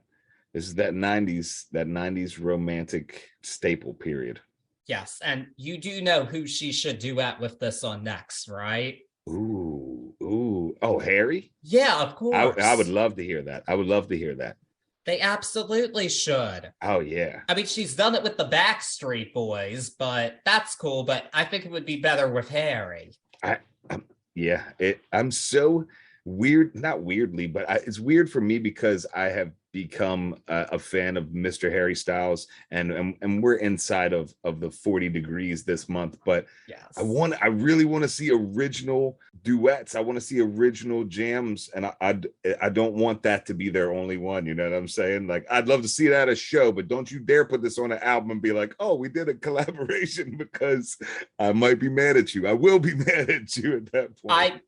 90s romantic staple period. Yes. And you do know who she should duet with this on next, right? Ooh. Oh, Harry? Yeah, of course. I would love to hear that. I would love to hear that. They absolutely should. Oh, yeah. I mean, she's done it with the Backstreet Boys, but that's cool. But I think it would be better with Harry. I'm so weird, not weirdly, but it's weird for me because I have become a fan of Mr. Harry Styles, and we're inside of the 40 degrees this month, but yes, I really want to see original duets. I want to see original jams, and I don't want that to be their only one. You know what I'm saying? Like, I'd love to see that at a show, but don't you dare put this on an album and be like, oh, we did a collaboration, because I might be mad at you. I will be mad at you at that point.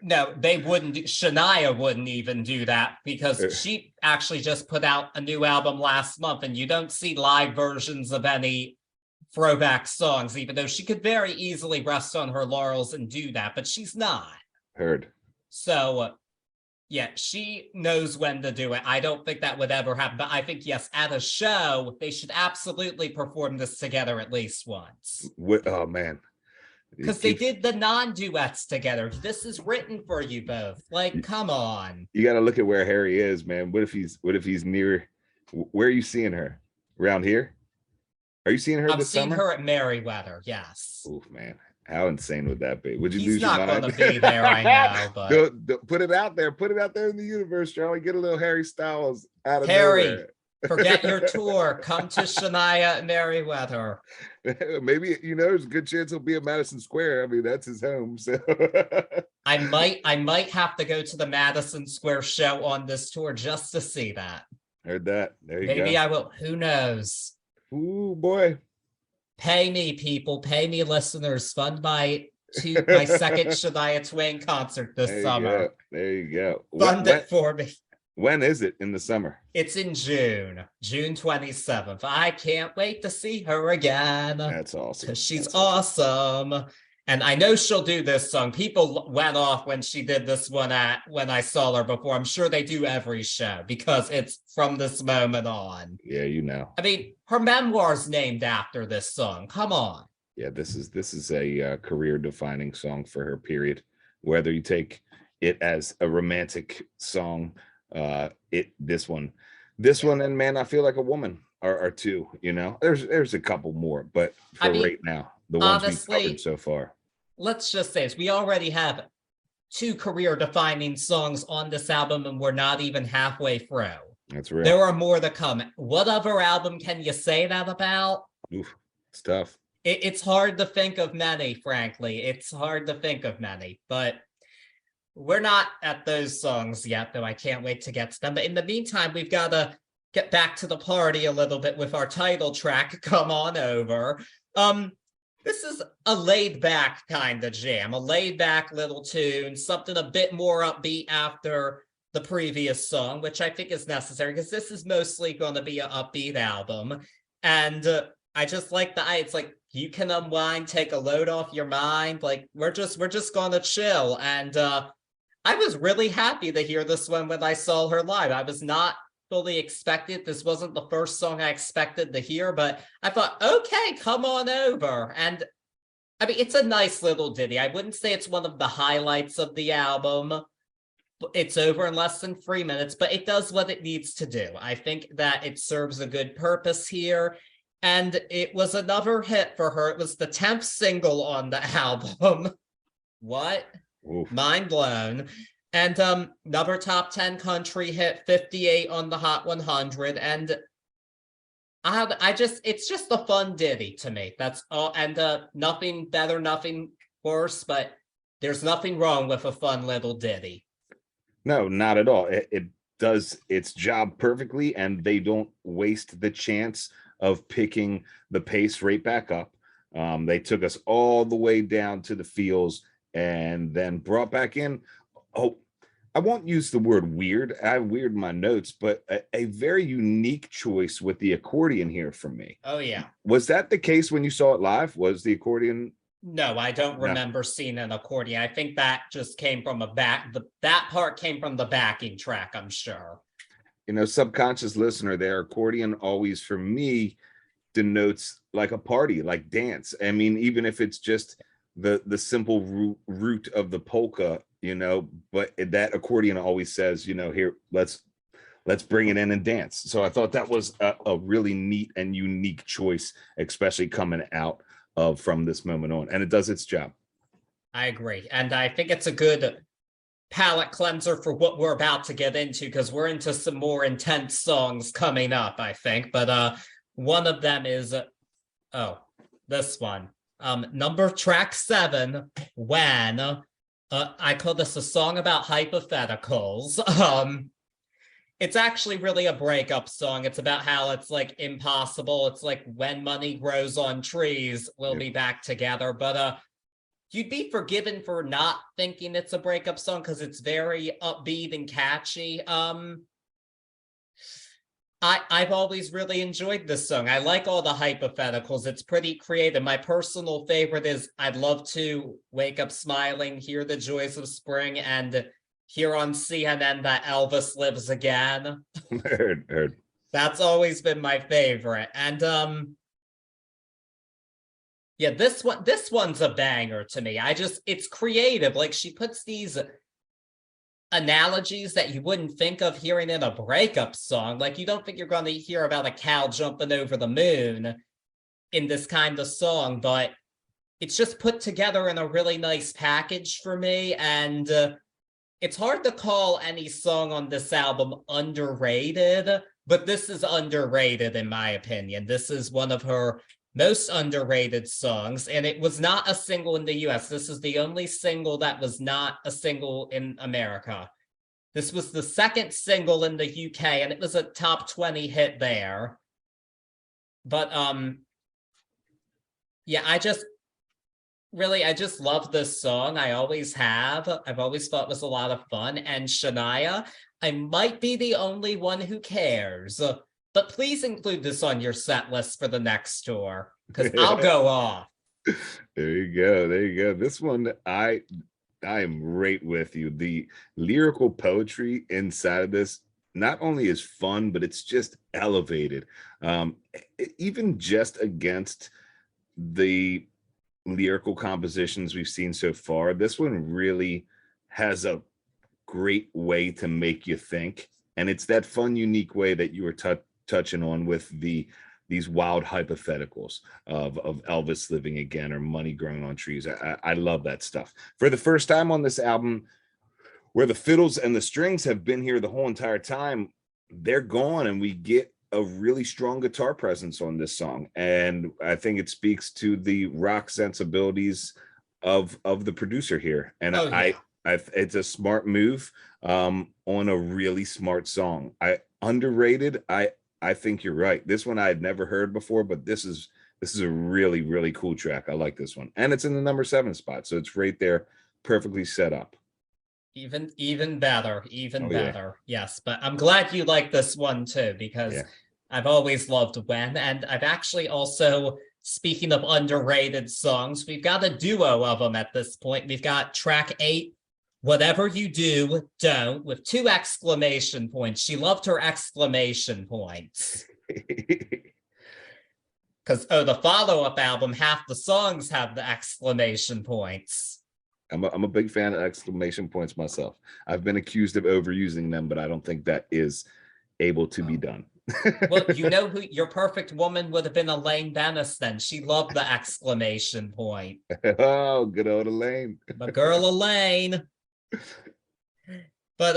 No, they wouldn't. Shania wouldn't even do that, because she actually just put out a new album last month, and you don't see live versions of any throwback songs, even though she could very easily rest on her laurels and do that, but she's not. Heard. So, yeah, she knows when to do it. I don't think that would ever happen, but I think, yes, at a show, they should absolutely perform this together at least once. Oh, man. Because they did the non-duets together. This is written for you both. Like, come on. You got to look at where Harry is, man. What if he's near? Where are you seeing her? Around here? Are you seeing her I'm this seeing summer? her at Merriweather, yes. Oof, man. How insane would that be? Would you He's lose your mind? not going to be there, I know, but... Don't put it out there. Put it out there in the universe, Charlie. Get a little Harry Styles out of Harry, nowhere. forget your tour. Come to Shania at Merriweather. Maybe, there's a good chance he'll be at Madison Square. I mean, that's his home. So I might have to go to the Madison Square show on this tour just to see that. Heard that. There you go. Maybe I will. Who knows? Ooh, boy. Pay me, people. Pay me, listeners. Fund my second Shania Twain concert this summer. There you go. Fund it for me. When is it in the summer? It's in June 27th. I can't wait to see her again. That's awesome. Because she's awesome. And I know she'll do this song. People went off when she did this one when I saw her before. I'm sure they do every show, because it's from this moment on. Yeah, I mean, her memoir's named after this song. Come on. Yeah, this is a career-defining song for her, period. Whether you take it as a romantic song, this one, and Man, I Feel Like a Woman are two. There's a couple more, but right now, the ones we've covered so far. Let's just say this. We already have 2 career-defining songs on this album, and we're not even halfway through. That's real. There are more to come. What other album can you say that about? Oof, it's tough. It's hard to think of many, frankly. It's hard to think of many, but we're not at those songs yet, though I can't wait to get to them. But in the meantime, we've got to get back to the party a little bit with our title track, Come On Over. This is a laid-back kind of jam, a laid-back little tune, something a bit more upbeat after the previous song, which I think is necessary, because this is mostly going to be an upbeat album. And I just like it's like, you can unwind, take a load off your mind. Like, we're just going to chill. And I was really happy to hear this one when I saw her live. I was not fully expected. This wasn't the first song I expected to hear, but I thought, okay, come on over. And I mean, it's a nice little ditty. I wouldn't say it's one of the highlights of the album. It's over in less than 3 minutes, but it does what it needs to do. I think that it serves a good purpose here. And it was another hit for her. It was the 10th single on the album. What? Oof. Mind blown. And another top 10 country hit, 58 on the Hot 100. And it's just a fun ditty to me. That's all. And nothing better, nothing worse, but there's nothing wrong with a fun little ditty. No, not at all. It does its job perfectly, and they don't waste the chance of picking the pace right back up. They took us all the way down to the feels and then brought back in. Oh, I won't use the word weird. I have weird in my notes, but a very unique choice with the accordion here for me. Oh, yeah. Was that the case when you saw it live? Was the accordion? No, I don't remember seeing an accordion. I think that just came from that part came from the backing track, I'm sure. Subconscious listener there, accordion always for me denotes like a party, like dance. I mean, even if it's just the simple root of the polka, but that accordion always says, here, let's bring it in and dance. So I thought that was a really neat and unique choice, especially coming out from this moment on, and it does its job. I agree. And I think it's a good palate cleanser for what we're about to get into, because we're into some more intense songs coming up, I think. But one of them is this one. Track 7, When. I call this a song about hypotheticals. It's actually really a breakup song. It's about how it's like impossible. It's like when money grows on trees, we'll be back together. But you'd be forgiven for not thinking it's a breakup song because it's very upbeat and catchy. I've always really enjoyed this song. I like all the hypotheticals. It's pretty creative. My personal favorite is I'd love to wake up smiling, hear the joys of spring, and hear on CNN that Elvis lives again. Heard. That's always been my favorite. And yeah, this one's a banger to me. It's creative. Like, she puts these analogies that you wouldn't think of hearing in a breakup song. Like, you don't think you're going to hear about a cow jumping over the moon in this kind of song, but it's just put together in a really nice package for me. And it's hard to call any song on this album underrated, but this is underrated in my opinion. This is one of her most underrated songs, and it was not a single in the US. This is the only single that was not a single in America. This was the second single in the UK, and it was a top 20 hit there. But yeah, I just love this song. I always have. I've always thought it was a lot of fun. And Shania, I might be the only one who cares, but please include this on your set list for the next tour, because I'll go off. There you go. This one, I am right with you. The lyrical poetry inside of this not only is fun, but it's just elevated. Even just against the lyrical compositions we've seen so far, this one really has a great way to make you think. And it's that fun, unique way that you were touching on with these wild hypotheticals of Elvis living again or money growing on trees. I love that stuff. For the first time on this album, where the fiddles and the strings have been here the whole entire time, they're gone, and we get a really strong guitar presence on this song. And I think it speaks to the rock sensibilities of the producer here. And it's a smart move on a really smart song. Underrated. I think you're right. This one I had never heard before, but this is a really, really cool track. I like this one. And it's in the number 7 spot. So it's right there, perfectly set up. Even better. Yeah. Yes. But I'm glad you like this one too, because I've always loved When. And I've actually also, speaking of underrated songs, we've got a duo of them at this point. We've got track 8, Whatever You Do, Don't, with 2 exclamation points. She loved her exclamation points. Because, the follow-up album, half the songs have the exclamation points. I'm a big fan of exclamation points myself. I've been accused of overusing them, but I don't think that is able to be done. Well, you know who your perfect woman would have been? Elaine Bennis then. She loved the exclamation point. Oh, good old Elaine. My girl Elaine. But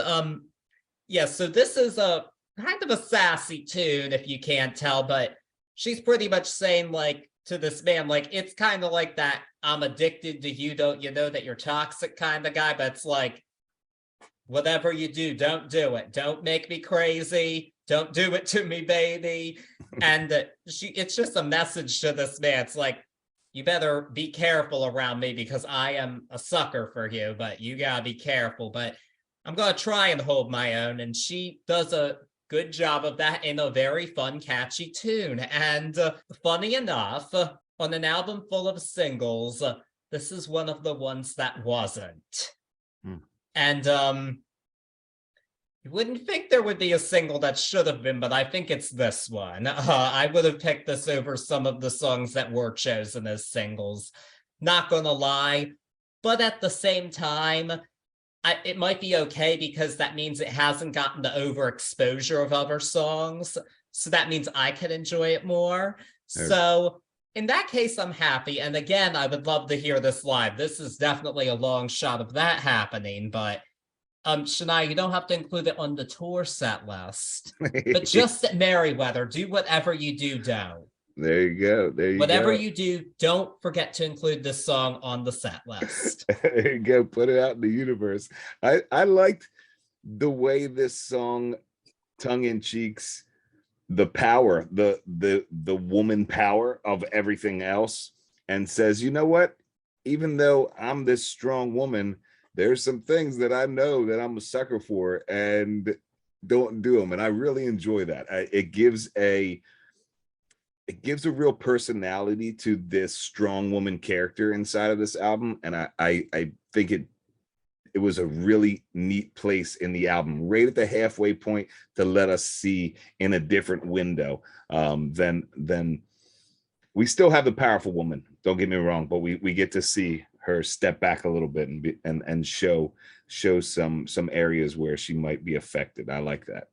yeah, so this is a kind of a sassy tune, if you can't tell, but she's pretty much saying, like, to this man, like, it's kind of like that I'm addicted to you, don't you know that you're toxic kind of guy, but it's like, whatever you do, don't do it. Don't make me crazy. Don't do it to me, baby. And it's just a message to this man. It's like, you better be careful around me because I am a sucker for you, but you gotta be careful. But I'm gonna try and hold my own. And she does a good job of that in a very fun, catchy tune. And funny enough, on an album full of singles, this is one of the ones that wasn't. And you wouldn't think there would be a single that should have been, but I think it's this one. I would have picked this over some of the songs that were chosen as singles. Not gonna lie, but at the same time, it might be okay because that means it hasn't gotten the overexposure of other songs. So that means I can enjoy it more. So in that case, I'm happy. And again, I would love to hear this live. This is definitely a long shot of that happening, but Shania, you don't have to include it on the tour set list, but just at Merriweather, do whatever you do, don't. There you go. There you Whatever go. you do, don't forget to include this song on the set list. There you go. Put it out in the universe. I liked the way this song, tongue in cheeks, the power, the woman power of everything else, and says, you know what? Even though I'm this strong woman, there's some things that I know that I'm a sucker for and don't do them. And I really enjoy that. It gives a real personality to this strong woman character inside of this album. And I think it was a really neat place in the album, right at the halfway point, to let us see in a different window than we still have the powerful woman. Don't get me wrong, but we get to see her step back a little bit and show some areas where she might be affected. I like that.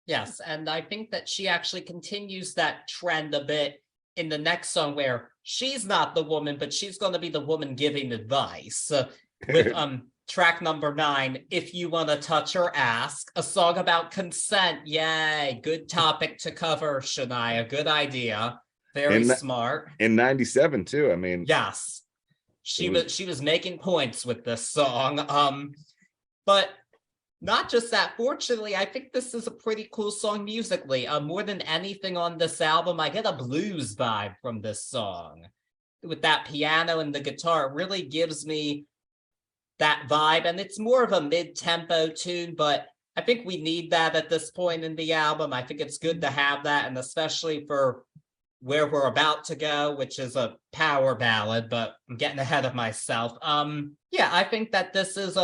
Yes, and I think that she actually continues that trend a bit in the next song, where she's not the woman, but she's going to be the woman giving advice. With track number 9, If You Want to Touch or Ask, a song about consent. Yay, good topic to cover, Shania. Good idea. Very smart. In 97 too. I mean, yes. She was making points with this song. But not just that, fortunately, I think this is a pretty cool song musically. More than anything on this album, I get a blues vibe from this song. With that piano and the guitar, it really gives me that vibe. And it's more of a mid-tempo tune, but I think we need that at this point in the album. I think it's good to have that, and especially for where we're about to go, which is a power ballad, but I'm getting ahead of myself. Yeah, I think that this is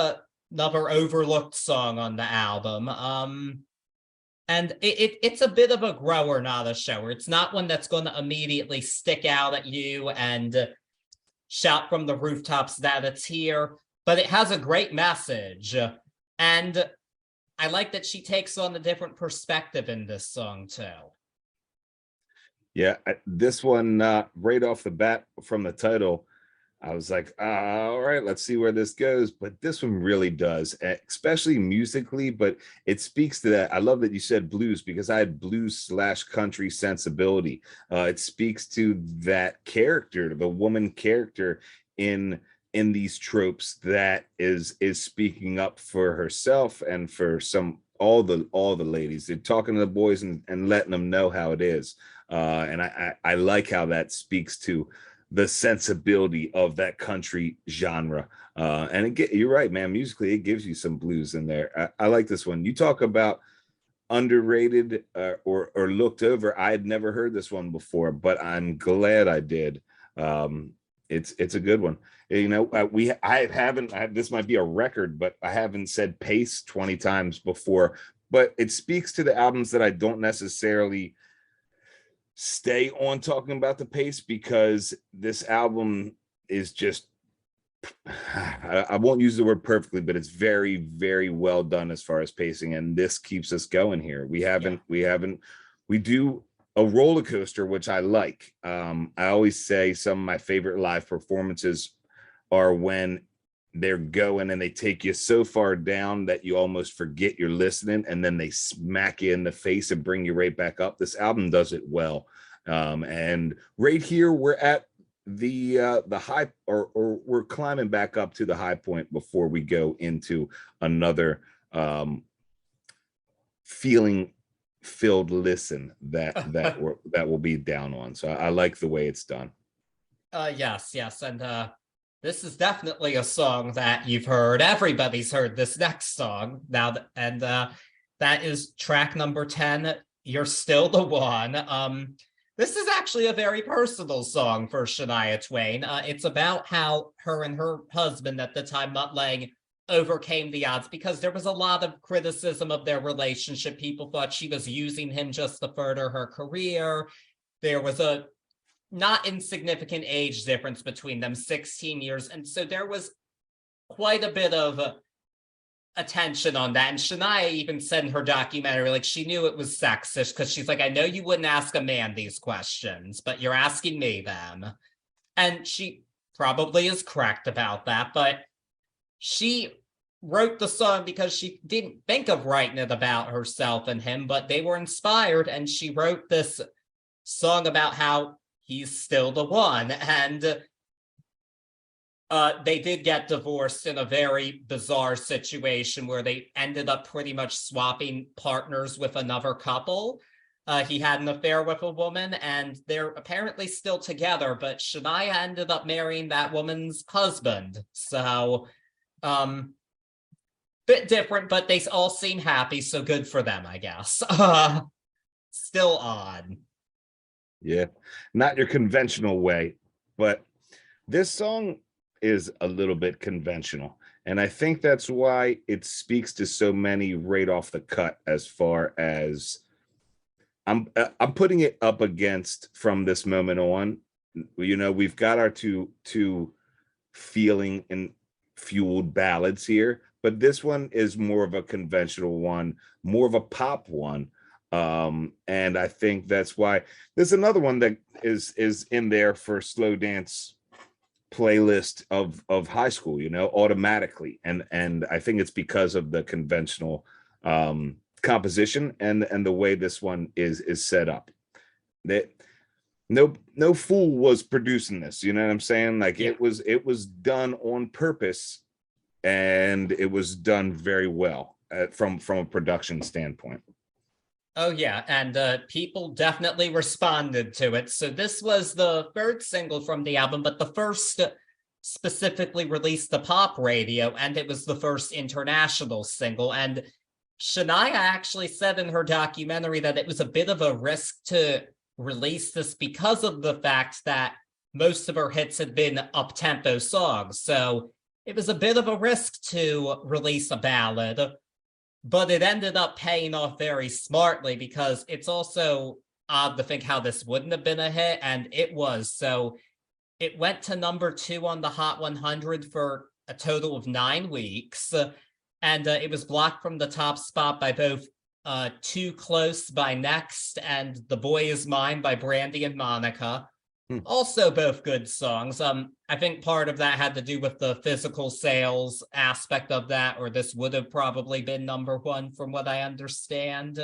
another overlooked song on the album. And it's a bit of a grower, not a shower. It's not one that's going to immediately stick out at you and shout from the rooftops that it's here, but it has a great message. And I like that she takes on a different perspective in this song too. Yeah, this one, right off the bat from the title, I was like, all right, let's see where this goes. But this one really does, especially musically, but it speaks to that. I love that you said blues, because I had blues/country sensibility. It speaks to that character, the woman character in these tropes, that is speaking up for herself and for all the ladies. They're talking to the boys and letting them know how it is. And I like how that speaks to the sensibility of that country genre. And you're right, man. Musically, it gives you some blues in there. I like this one. You talk about underrated or looked over. I had never heard this one before, but I'm glad I did. It's a good one. You know, this might be a record, but I haven't said pace 20 times before, but it speaks to the albums that I don't necessarily stay on talking about the pace, because this album is just, I won't use the word perfectly, but it's very, very well done as far as pacing. And this keeps us going here. We do a roller coaster, which I like. I always say some of my favorite live performances are when they're going and they take you so far down that you almost forget you're listening, and then they smack you in the face and bring you right back up. This album does it well. And right here we're at the high, or we're climbing back up to the high point before we go into another feeling filled listen that will be down on. So I like the way it's done. Yes, and this is definitely a song that you've heard. Everybody's heard this next song now, and that is track number 10, You're Still the One. This is actually a very personal song for Shania Twain. It's about how her and her husband at the time, Mutt Lange, overcame the odds, because there was a lot of criticism of their relationship. People thought she was using him just to further her career. There was a not insignificant age difference between them, 16 years. And so there was quite a bit of attention on that. And Shania even said in her documentary, like, she knew it was sexist, because she's like, I know you wouldn't ask a man these questions, but you're asking me them. And she probably is correct about that, but she wrote the song because she didn't think of writing it about herself and him, but they were inspired, and she wrote this song about how he's still the one. And they did get divorced in a very bizarre situation where they ended up pretty much swapping partners with another couple. He had an affair with a woman, and they're apparently still together, but Shania ended up marrying that woman's husband. So, bit different, but they all seem happy, so good for them, I guess. Still odd. Yeah, not your conventional way, but this song is a little bit conventional. And I think that's why it speaks to so many right off the cut, as far as I'm putting it up against From This Moment On. You know, we've got our two feeling and fueled ballads here, but this one is more of a conventional one, more of a pop one. And I think that's why there's another one that is in there for slow dance playlist of high school, you know, automatically. And I think it's because of the conventional composition and the way this one is set up. That no fool was producing this, you know what I'm saying? Like, Yeah. it was done on purpose, and it was done very well from a production standpoint. Oh, yeah, and people definitely responded to it. So this was the third single from the album, but the first specifically released the pop radio, and it was the first international single. And Shania actually said in her documentary that it was a bit of a risk to release this because of the fact that most of her hits had been up-tempo songs. So it was a bit of a risk to release a ballad, but it ended up paying off very smartly, because it's also odd to think how this wouldn't have been a hit, and it was. So it went to number 2 on the Hot 100 for a total of 9 weeks, and it was blocked from the top spot by both Too Close by Next and The Boy Is Mine by Brandy and Monica. Also both good songs. I think part of that had to do with the physical sales aspect of that, or this would have probably been number 1 from what I understand.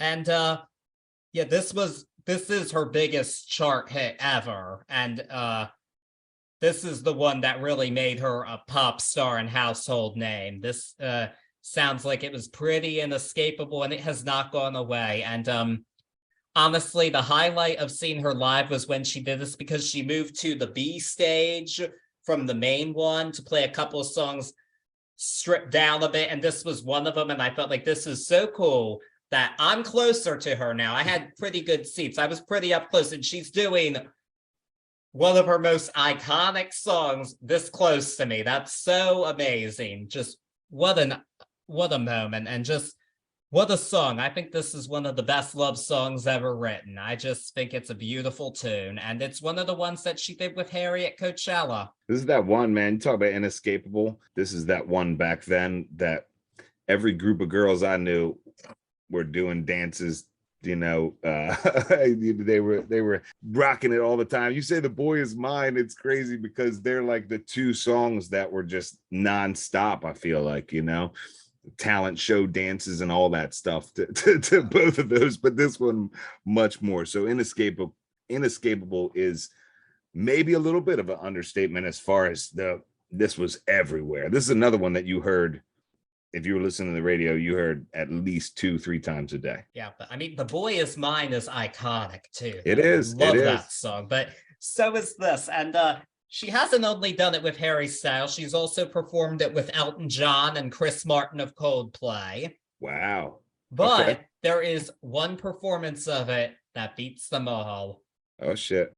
And yeah, this is her biggest chart hit ever. And this is the one that really made her a pop star and household name. This sounds like it was pretty inescapable, and it has not gone away. And honestly, the highlight of seeing her live was when she did this, because she moved to the B stage from the main one to play a couple of songs stripped down a bit, and this was one of them. And I felt like, this is so cool that I'm closer to her now. I had pretty good seats. I was pretty up close, and she's doing one of her most iconic songs this close to me. That's so amazing. Just what a moment, and just what a song. I think this is one of the best love songs ever written. I just think it's a beautiful tune, and it's one of the ones that she did with Harry at Coachella. This is that one, man. You talk about inescapable. This is that one back then that every group of girls I knew were doing dances. You know, they were rocking it all the time. You say The Boy Is Mine, it's crazy because they're like the 2 songs that were just nonstop. I feel like, you know, talent show dances and all that stuff to both of those, but this one much more. So inescapable is maybe a little bit of an understatement, as far as this was everywhere. This is another one that you heard, if you were listening to the radio, you heard at least 2-3 times a day. Yeah, but I mean, The Boy Is Mine is iconic too. It is. I love that song, but so is this. And she hasn't only done it with Harry Styles, she's also performed it with Elton John and Chris Martin of Coldplay. Wow. But there is one performance of it that beats them all. Oh, shit.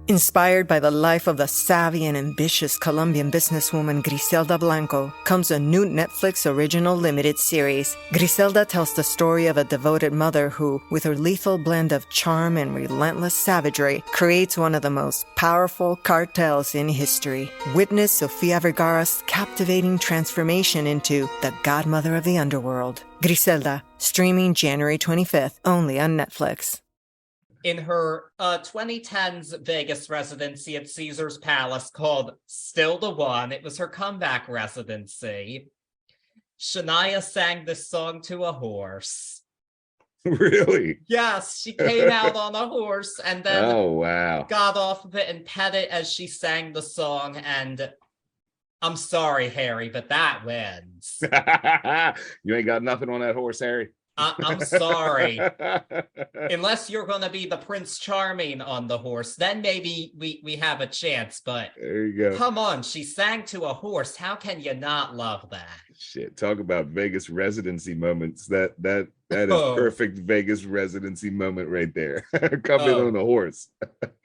Inspired by the life of the savvy and ambitious Colombian businesswoman Griselda Blanco comes a new Netflix original limited series. Griselda tells the story of a devoted mother who, with her lethal blend of charm and relentless savagery, creates one of the most powerful cartels in history. Witness Sofia Vergara's captivating transformation into the godmother of the underworld. Griselda, streaming January 25th, only on Netflix. in her 2010's Vegas residency at Caesar's Palace called Still the One. It was her comeback residency. Shania sang this song to a horse. Really? Yes, she came out on a horse and then wow. got off of it and pet it as she sang the song. And I'm sorry, Harry, but that wins. You ain't got nothing on that horse, Harry. I'm sorry. Unless you're going to be the Prince Charming on the horse, then maybe we have a chance. But there you go. Come on, she sang to a horse. How can you not love that? Shit, talk about Vegas residency moments. That is perfect Vegas residency moment right there. Coming on a horse.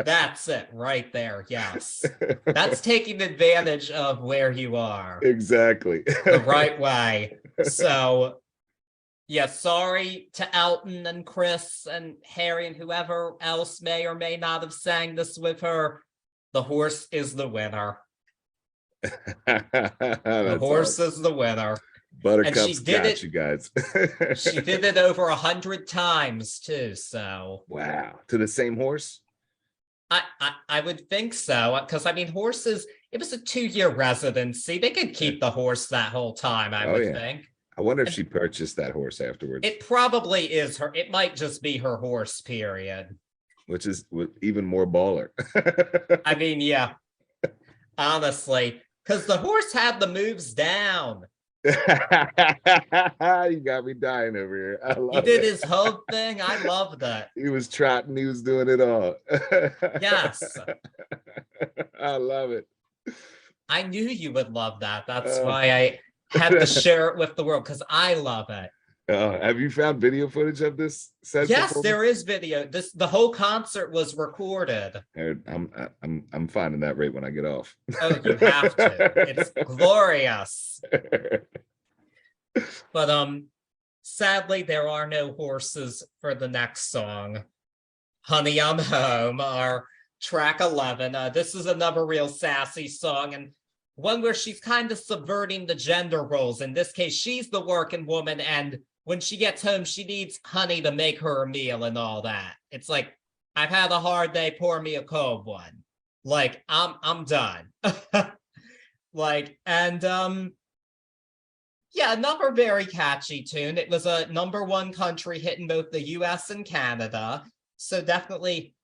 That's it right there. Yes. That's taking advantage of where you are. Exactly. The right way. So yeah, sorry to Elton and Chris and Harry and whoever else may or may not have sang this with her. The horse is the winner. The horse is the winner. Buttercup's got you guys. She did it over 100 times too. So wow, to the same horse. I would think so, because I mean, horses. It was a 2-year residency. They could keep the horse that whole time. I would think. I wonder if she purchased that horse afterwards. It probably is her. It might just be her horse, period. Which is even more baller. I mean, yeah. Honestly, because the horse had the moves down. You got me dying over here. He did his whole thing. I love that. He was trotting. He was doing it all. Yes. I love it. I knew you would love that. That's why I had to share it with the world, because I love it. Have you found video footage of this? Yes, there is video. The whole concert was recorded. I'm finding that right when I get off. Oh, you have to. It's glorious. But sadly, there are no horses for the next song. Honey, I'm Home, our track 11. This is another real sassy song, and one where she's kind of subverting the gender roles. In this case, she's the working woman, and when she gets home, she needs Honey to make her a meal and all that. It's like, I've had a hard day, pour me a cold one. Like, I'm done. Yeah, another very catchy tune. It was a #1 country hit in both the US and Canada. So definitely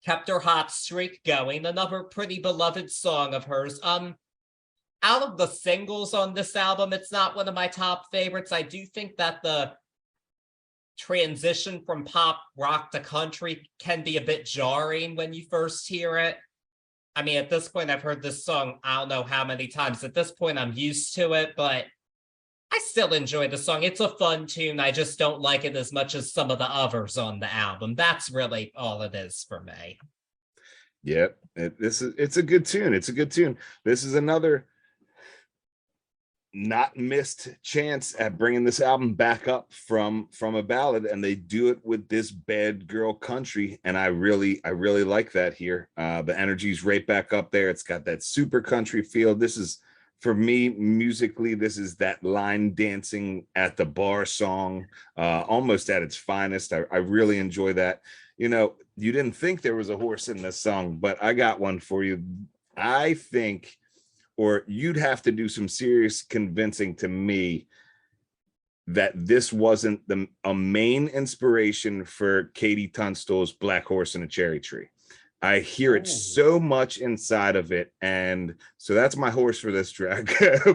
kept her hot streak going. Another pretty beloved song of hers. Out of the singles on this album, it's not one of my top favorites. I do think that the transition from pop rock to country can be a bit jarring when you first hear it. I mean, at this point, I've heard this song I don't know how many times. At this point, I'm used to it, but I still enjoy the song. It's a fun tune. I just don't like it as much as some of the others on the album. That's really all it is for me. Yep, it's a good tune. It's a good tune. This is another not missed chance at bringing this album back up from a ballad, and they do it with this bad girl country, and I really like that here. The energy's right back up there. It's got that super country feel. This is, for me, musically, this is that line dancing at the bar song, almost at its finest. I really enjoy that. You know, you didn't think there was a horse in this song, but I got one for you. I think, or you'd have to do some serious convincing to me that this wasn't a main inspiration for Katie Tunstall's Black Horse and a Cherry Tree. I hear it so much inside of it. And so that's my horse for this track.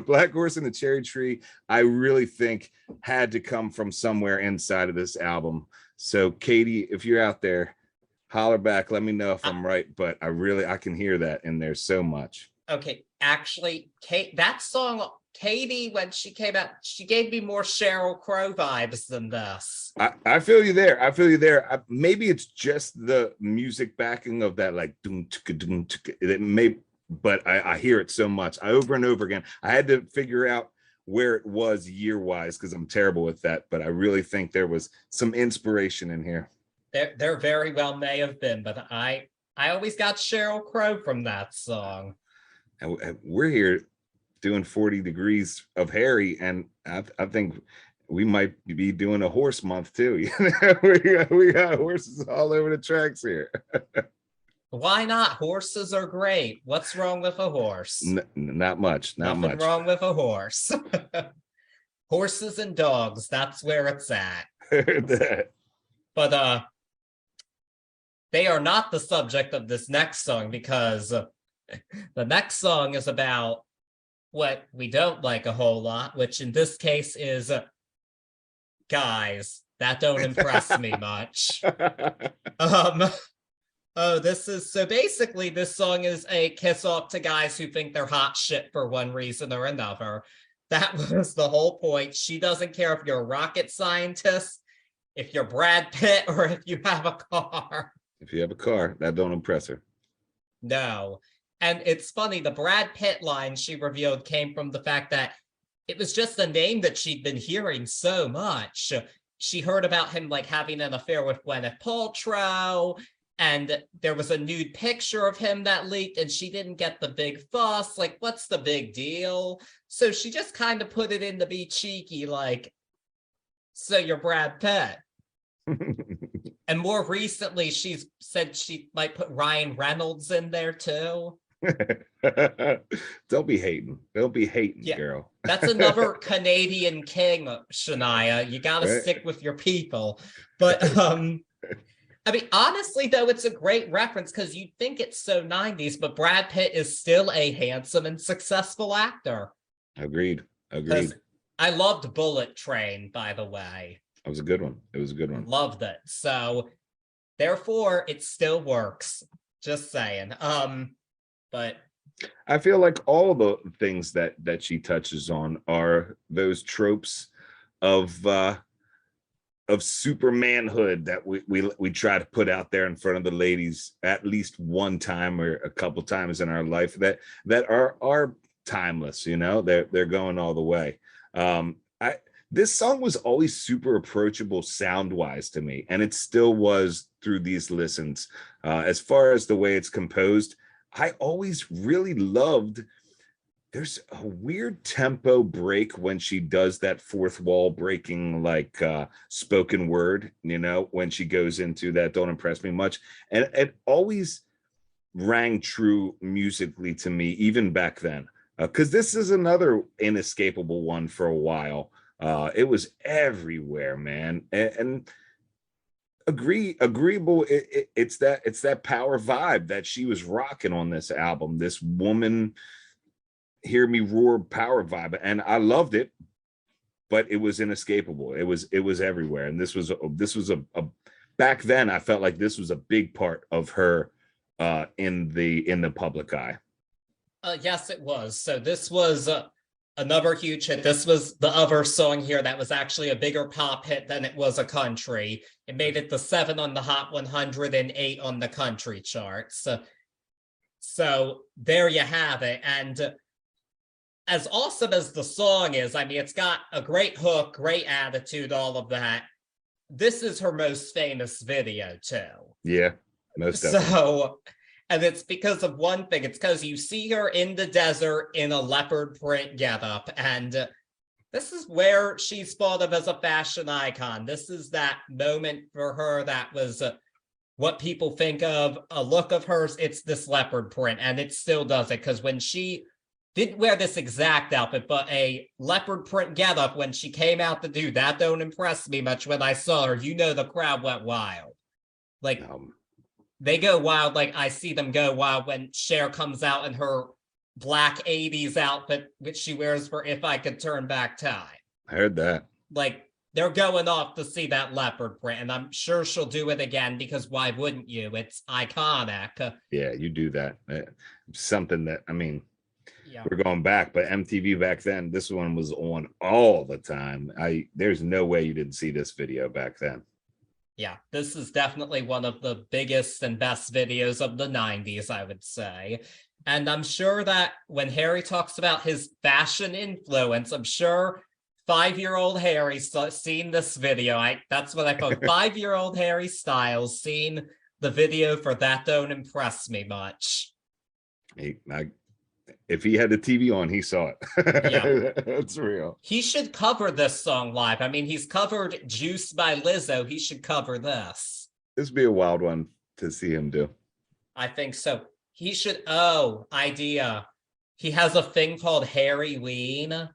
Black Horse and the Cherry Tree, I really think had to come from somewhere inside of this album. So Katie, if you're out there, holler back, let me know if I'm right, but I can hear that in there so much. Okay, actually, that song, Katie, when she came out, she gave me more Sheryl Crow vibes than this. I feel you there. I feel you there. Maybe it's just the music backing of that, like, it may, but I hear it so much. Over and over again. I had to figure out where it was year-wise, because I'm terrible with that, but I really think there was some inspiration in here. There very well may have been, but I always got Sheryl Crow from that song. And we're here doing 40 Degrees of Harry, and I think we might be doing a horse month too. We got horses all over the tracks here. Why not? Horses are great. What's wrong with a horse? Not much. Nothing wrong with a horse. Horses and dogs, that's where it's at. But they are not the subject of this next song, because the next song is about what we don't like a whole lot, which in this case is guys. That don't impress me much. This is, so basically this song is a kiss off to guys who think they're hot shit for one reason or another. That was the whole point. She doesn't care if you're a rocket scientist, if you're Brad Pitt, or if you have a car. If you have a car, that don't impress her. No. And it's funny, the Brad Pitt line she revealed came from the fact that it was just a name that she'd been hearing so much. She heard about him like having an affair with Gwyneth Paltrow, and there was a nude picture of him that leaked, and she didn't get the big fuss. Like, what's the big deal? So she just kind of put it in to be cheeky, like, so you're Brad Pitt. And more recently, she's said she might put Ryan Reynolds in there too. Don't be hating. Don't be hating, yeah, girl. That's another Canadian king, Shania. You gotta stick with your people. But I mean, honestly, though, it's a great reference because you think it's so 90s, but Brad Pitt is still a handsome and successful actor. Agreed. I loved Bullet Train, by the way. It was a good one. It was a good one. Loved it. So, therefore, it still works. Just saying. But I feel like all the things that she touches on are those tropes of supermanhood that we try to put out there in front of the ladies at least one time or a couple times in our life that are timeless. You know, they're going all the way. This song was always super approachable sound wise to me, and it still was through these listens. As far as the way it's composed, I always really loved. There's a weird tempo break when she does that fourth wall breaking, like spoken word, you know, when she goes into that don't impress me much. And it always rang true musically to me, even back then, because this is another inescapable one for a while. It was everywhere, man. And agreeable. It's that power vibe that she was rocking on this album. This woman, hear me roar power vibe, and I loved it, but it was inescapable. It was everywhere, and this was a back then. I felt like this was a big part of her in the public eye. Yes, it was. So this was another huge hit. This was the other song here that was actually a bigger pop hit than it was a country. It made it to 7 on the Hot 100 and 8 on the country charts. So there you have it. And as awesome as the song is, I mean, it's got a great hook, great attitude, all of that. This is her most famous video too. Yeah, most definitely. So, and it's because of one thing. It's because you see her in the desert in a leopard print getup, and this is where she's thought of as a fashion icon. This is that moment for her that was what people think of a look of hers. It's this leopard print, and it still does it, because when she didn't wear this exact outfit, but a leopard print getup when she came out to do That Don't Impress Me Much, when I saw her, you know, the crowd went wild. Like, they go wild, like I see them go wild when Cher comes out in her black 80s outfit, which she wears for If I Could Turn Back Time. I heard that. Like, they're going off to see that leopard print, and I'm sure she'll do it again, because why wouldn't you? It's iconic. Yeah, you do that. Something that, I mean, yeah, we're going back, but MTV back then, this one was on all the time. There's no way you didn't see this video back then. Yeah, this is definitely one of the biggest and best videos of the 90s, I would say. And I'm sure that when Harry talks about his fashion influence, I'm sure 5-year-old Harry's seen this video. That's what I thought. 5-year-old Harry Styles seen the video for That Don't Impress Me Much. If he had the TV on, he saw it. Yeah. That's real. He should cover this song live. I mean, he's covered Juice by Lizzo. He should cover this. This would be a wild one to see him do. I think so. He should, idea. He has a thing called Harry Ween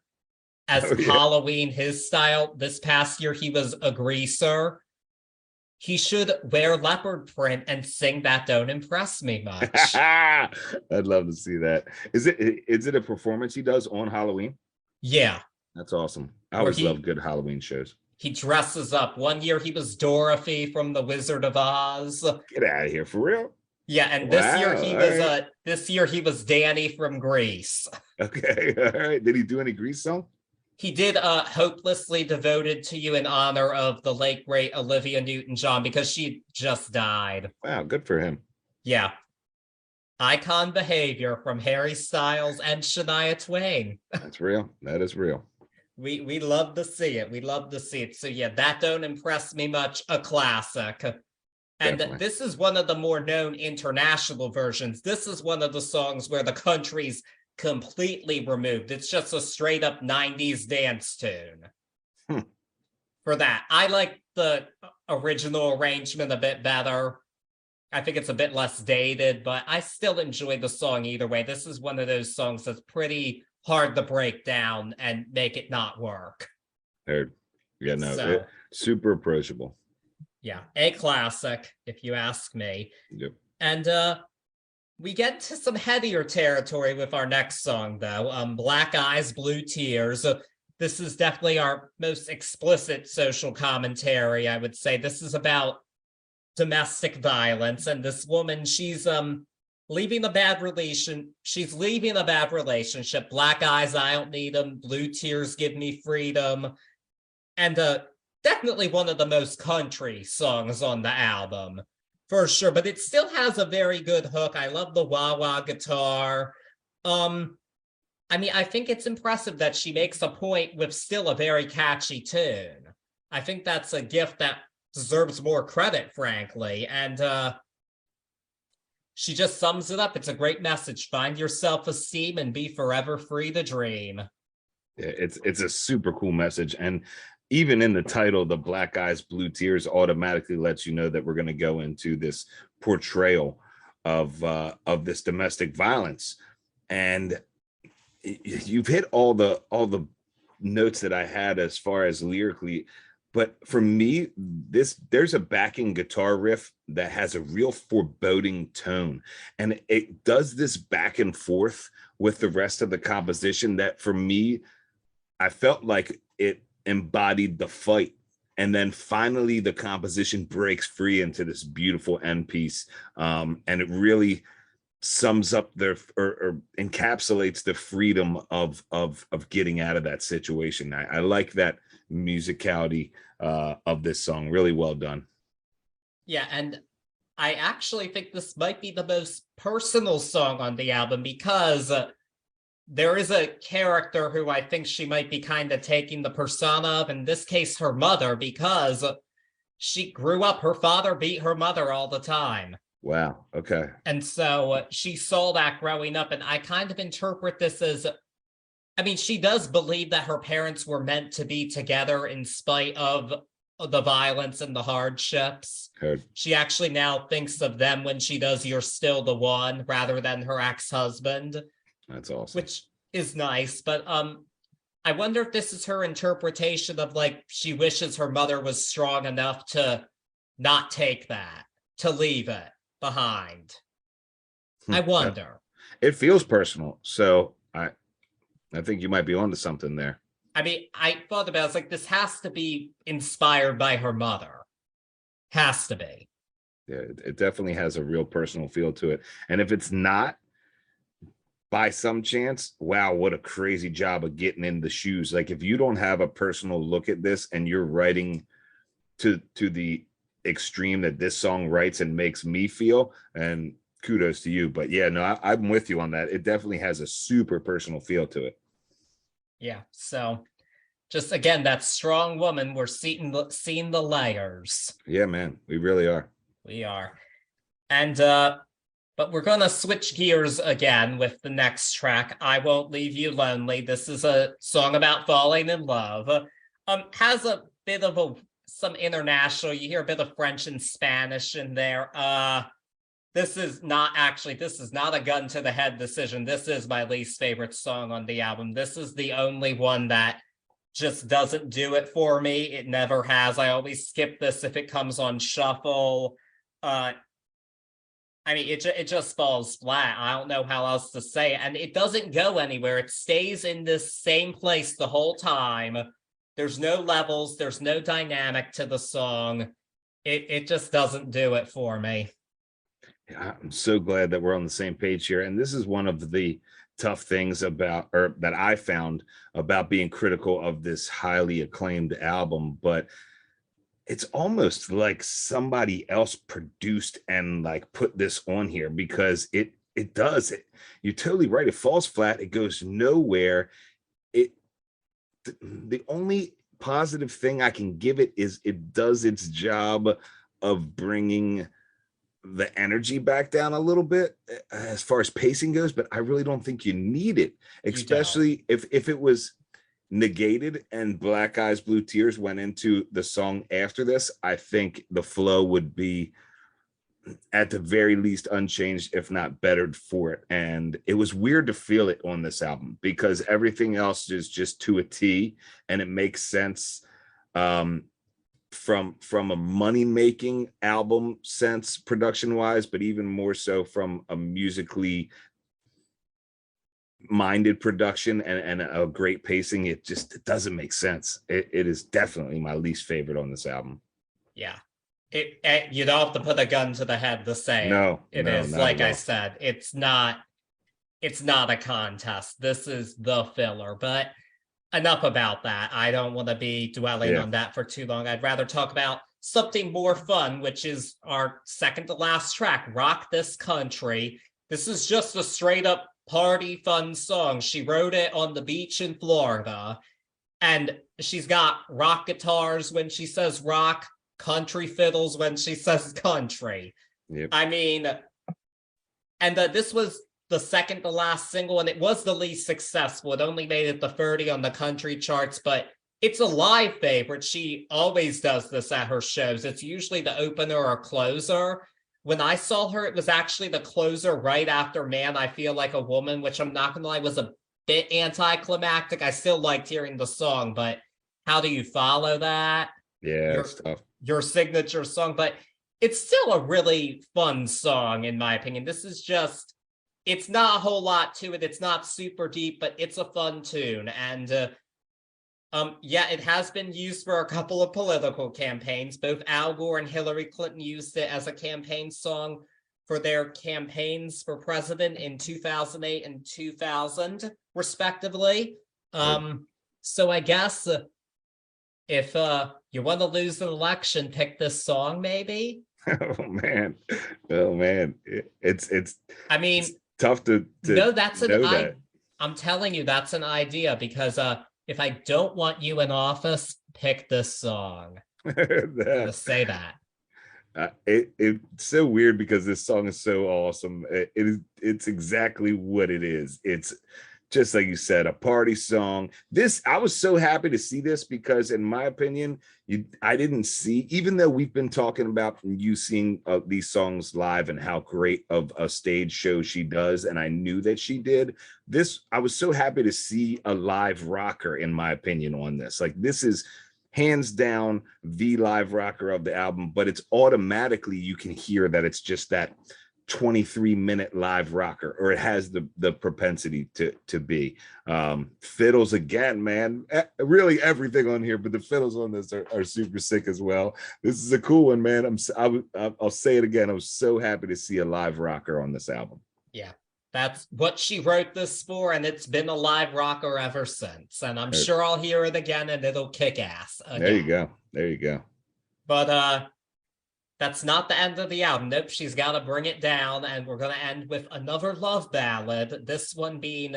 as Halloween, his style. This past year, he was a greaser. He should wear leopard print and sing That Don't Impress Me Much. I'd love to see that. Is it a performance he does on Halloween? Yeah. That's awesome. I always love good Halloween shows. He dresses up. One year he was Dorothy from The Wizard of Oz. Get out of here, for real? Yeah, and this year he was Danny from Grease. Okay, all right. Did he do any Grease song? He did Hopelessly Devoted to You in honor of the late great Olivia Newton-John because she just died. Wow, good for him. Yeah. Icon behavior from Harry Styles and Shania Twain. That's real. That is real. We love to see it. We love to see it. So yeah, That Don't Impress Me Much, a classic. And Definitely. This is one of the more known international versions. This is one of the songs where the country's completely removed. It's just a straight up 90s dance tune. For that, I like the original arrangement a bit better. I think it's a bit less dated, but I still enjoy the song either way. This is one of those songs that's pretty hard to break down and make it not work. Heard. Yeah, no, super approachable. Yeah, a classic, if you ask me. Yep. And we get to some heavier territory with our next song, though. Black Eyes, Blue Tears. This is definitely our most explicit social commentary, I would say. This is about domestic violence, and this woman, she's leaving a bad relationship. Black eyes, I don't need them. Blue tears give me freedom. And definitely one of the most country songs on the album, for sure. But it still has a very good hook. I love the wah-wah guitar. I mean, I think it's impressive that she makes a point with still a very catchy tune. I think that's a gift that deserves more credit, frankly. And she just sums it up. It's a great message. Find your self-esteem and be forever free to dream. Yeah, it's a super cool message. And even in the title, the Black Eyes, Blue Tears automatically lets you know that we're going to go into this portrayal of this domestic violence. And you've hit all the notes that I had as far as lyrically. But for me, there's a backing guitar riff that has a real foreboding tone. And it does this back and forth with the rest of the composition that for me, I felt like it embodied the fight. And then finally, the composition breaks free into this beautiful end piece. And it really sums up or encapsulates the freedom of getting out of that situation. I like that musicality of this song. Really well done. Yeah, and I actually think this might be the most personal song on the album because there is a character who I think she might be kind of taking the persona of, in this case, her mother, because she grew up, her father beat her mother all the time. Wow, okay. And so she saw that growing up, and I kind of interpret this as, I mean, she does believe that her parents were meant to be together in spite of the violence and the hardships. Heard. She actually now thinks of them when she does You're Still the One rather than her ex-husband. That's awesome. Which is nice, but I wonder if this is her interpretation of, like, she wishes her mother was strong enough to not take that, to leave it behind. I wonder. It feels personal, so I think you might be onto something there. I mean, I thought about it, it's like, this has to be inspired by her mother. Has to be. Yeah, it definitely has a real personal feel to it. And if it's not, by some chance, wow, what a crazy job of getting in the shoes. Like, if you don't have a personal look at this and you're writing to the extreme that this song writes and makes me feel, and kudos to you. But yeah, no, I'm with you on that. It definitely has a super personal feel to it. Yeah, so just again, that strong woman, we're seeing the layers. Yeah, man, we really are. We are. And But we're gonna switch gears again with the next track, I Won't Leave You Lonely. This is a song about falling in love. Has a bit of some international, you hear a bit of French and Spanish in there. This is not a gun to the head decision. This is my least favorite song on the album. This is the only one that just doesn't do it for me. It never has. I always skip this if it comes on shuffle. I mean, it just falls flat. I don't know how else to say it. And it doesn't go anywhere. It stays in this same place the whole time. There's no levels. There's no dynamic to the song. It just doesn't do it for me. Yeah, I'm so glad that we're on the same page here. And this is one of the tough things about, or that I found about being critical of this highly acclaimed album. But it's almost like somebody else produced and like put this on here, because it does it. You're totally right. It falls flat. It goes nowhere. The only positive thing I can give it is it does its job of bringing the energy back down a little bit as far as pacing goes, but I really don't think you need it, especially if it was negated and Black Eyes Blue Tears went into the song after this. I think the flow would be at the very least unchanged, if not bettered for it. And it was weird to feel it on this album because everything else is just to a T, and it makes sense from a money-making album sense, production-wise, but even more so from a musically minded production and a great pacing. It doesn't make sense. It is definitely my least favorite on this album. Yeah. You don't have to put a gun to the head to say it is, like I said, it's not a contest. This is the filler, but enough about that. I don't want to be dwelling on that for too long. I'd rather talk about something more fun, which is our second to last track, Rock This Country. This is just a straight up party fun song. She wrote it on the beach in Florida, and she's got rock guitars when she says rock, country fiddles when she says country. Yep. I mean, and this was the second to last single, and it was the least successful. It only made it to 30 on the country charts, but it's a live favorite. She always does this at her shows. It's usually the opener or closer. When I saw her, it was actually the closer right after Man, I Feel Like a Woman, which I'm not gonna lie was a bit anticlimactic. I still liked hearing the song, but how do you follow that? Yeah, it's tough. Your signature song, but it's still a really fun song, in my opinion. This is just, it's not a whole lot to it. It's not super deep, but it's a fun tune. And yeah, it has been used for a couple of political campaigns. Both Al Gore and Hillary Clinton used it as a campaign song for their campaigns for president in 2008 and 2000, respectively. So I guess if you want to lose an election, pick this song, maybe. Oh man, it's. I mean, it's tough to no. That's an that. I'm telling you, that's an idea, because if I don't want you in office, pick this song. To say that. It's so weird because this song is so awesome. It's exactly what it is. It's just like you said, a party song. I was so happy to see this because, in my opinion, I didn't see, even though we've been talking about you seeing these songs live and how great of a stage show she does, and I knew that she did. I was so happy to see a live rocker, in my opinion, on this. Like, this is hands down the live rocker of the album, but it's automatically, you can hear that it's just that 23-minute live rocker, or it has the propensity to be. Fiddles again, man, really everything on here, but the fiddles on this are super sick as well. This is a cool one, man. I'll say it again, I was so happy to see a live rocker on this album. Yeah, that's what she wrote this for, and it's been a live rocker ever since, and I'm sure I'll hear it again and it'll kick ass again. There you go. But that's not the end of the album. Nope, she's got to bring it down, and we're going to end with another love ballad, this one being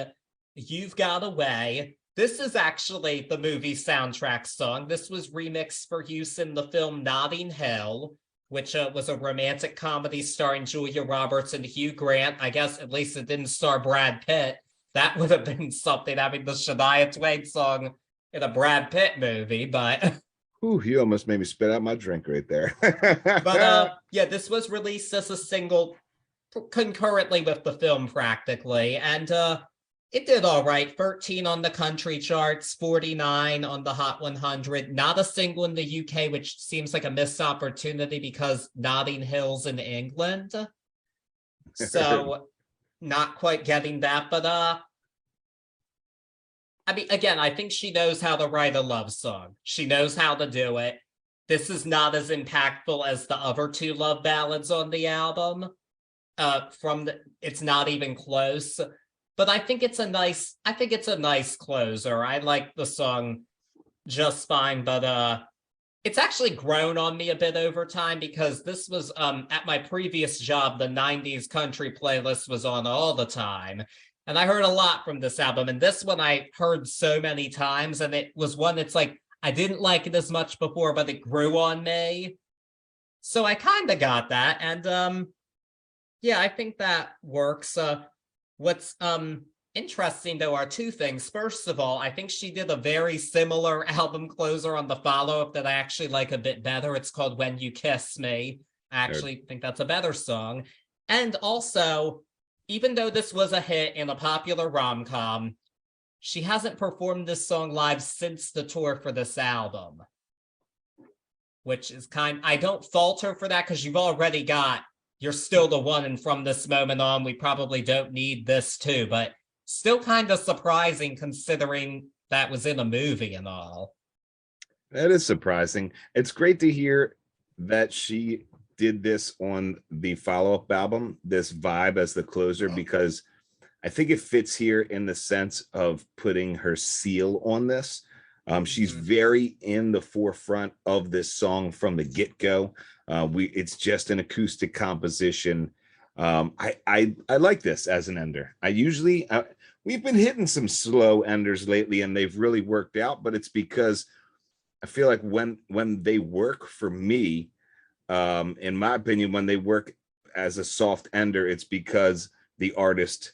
You've Got Away. This is actually the movie soundtrack song. This was remixed for use in the film Notting Hill. which was a romantic comedy starring Julia Roberts and Hugh Grant. I guess at least it didn't star Brad Pitt. That would have been something, having the Shania Twain song in a Brad Pitt movie, but Ooh, you almost made me spit out my drink right there. yeah, this was released as a single concurrently with the film practically, and it did all right. 13 on the country charts, 49 on the Hot 100. Not a single in the UK, which seems like a missed opportunity because Notting Hill's in England. So not quite getting that, but I mean, again, I think she knows how to write a love song. She knows how to do it. This is not as impactful as the other two love ballads on the album. It's not even close. But I think it's a nice closer. I like the song just fine, but it's actually grown on me a bit over time because this was at my previous job, the 90s country playlist was on all the time. And I heard a lot from this album, and this one I heard so many times, and it was one that's like, I didn't like it as much before, but it grew on me. So I kind of got that, and yeah, I think that works. What's interesting, though, are two things. First of all, I think she did a very similar album closer on the follow-up that I actually like a bit better. It's called When You Kiss Me. I actually think that's a better song. And also, even though this was a hit in a popular rom-com, she hasn't performed this song live since the tour for this album. Which is I don't fault her for that because you've already got You're Still the One, and From This Moment On, we probably don't need this too, but still kind of surprising considering that was in a movie and all. That is surprising. It's great to hear that she did this on the follow-up album, this vibe as the closer, because I think it fits here in the sense of putting her seal on this. She's very in the forefront of this song from the get-go. It's just an acoustic composition. I like this as an ender. We've been hitting some slow enders lately, and they've really worked out. But it's because I feel like when they work for me, in my opinion, when they work as a soft ender, it's because the artist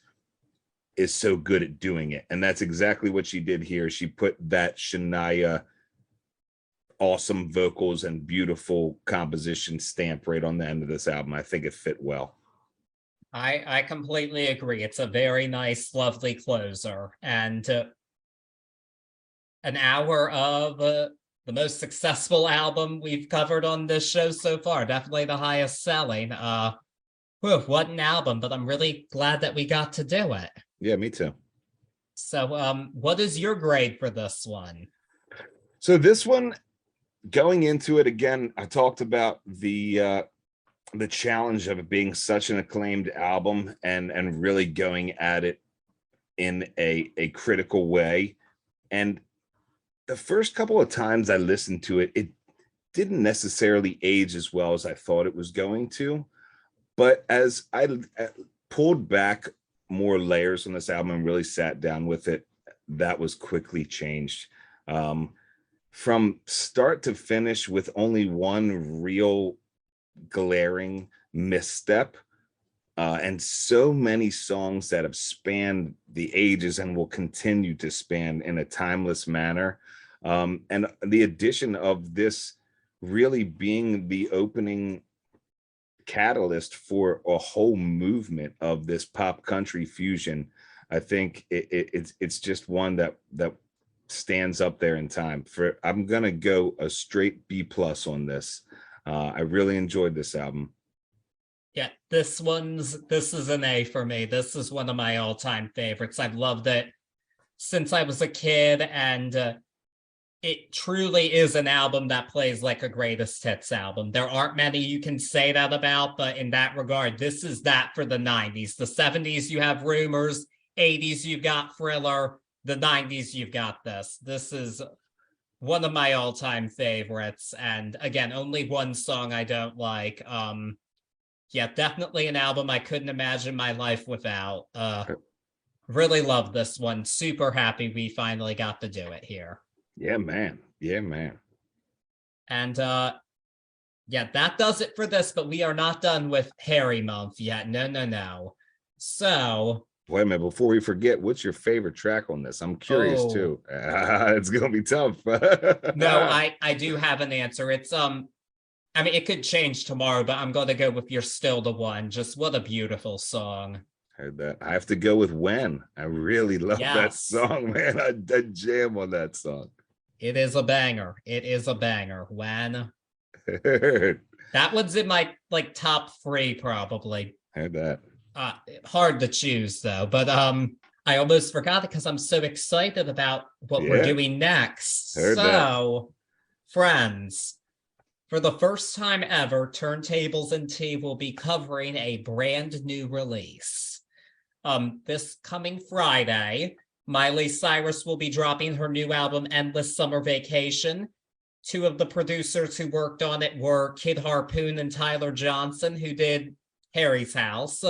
is so good at doing it. And that's exactly what she did here. She put that Shania awesome vocals and beautiful composition stamp right on the end of this album. I think it fit well. I completely agree. It's a very nice, lovely closer. And an hour of the most successful album we've covered on this show so far. Definitely the highest selling. What an album, but I'm really glad that we got to do it. Yeah, me too. So what is your grade for this one? So this one, going into it again, I talked about the challenge of it being such an acclaimed album and really going at it in a critical way. And the first couple of times I listened to it, it didn't necessarily age as well as I thought it was going to. But as I pulled back more layers on this album and really sat down with it, that was quickly changed. From start to finish, with only one real glaring misstep, and so many songs that have spanned the ages and will continue to span in a timeless manner. And the addition of this really being the opening catalyst for a whole movement of this pop country fusion, I think it's just one that stands up there in time. I'm gonna go a straight B+ on this. I really enjoyed this album. Yeah, this is an A for me. This is one of my all-time favorites. I've loved it since I was a kid, and it truly is an album that plays like a greatest hits album. There aren't many you can say that about, but in that regard, this is that for the 90s. The 70s, you have Rumors. 80s, you've got Thriller. The 90s, you've got this. This is one of my all-time favorites. And again, only one song I don't like. Yeah, definitely an album I couldn't imagine my life without. Really love this one. Super happy we finally got to do it here. Yeah, man. Yeah, man. And Yeah, that does it for this, but we are not done with Harry Month yet. No. So, wait a minute, before we forget, what's your favorite track on this? I'm curious too. It's gonna be tough. No, I do have an answer. It's I mean, it could change tomorrow, but I'm gonna go with You're Still the One. Just what a beautiful song. Heard that. I have to go with When. I really love that song, man. I jam on that song. It is a banger. It is a banger. When. That one's in my like top 3 probably. Heard that. Hard to choose though, but I almost forgot it because I'm so excited about what we're doing next. Heard so, friends, for the first time ever, Turntables Tea will be covering a brand new release. This coming Friday, Miley Cyrus will be dropping her new album, Endless Summer Vacation. 2 of the producers who worked on it were Kid Harpoon and Tyler Johnson, who did Harry's House.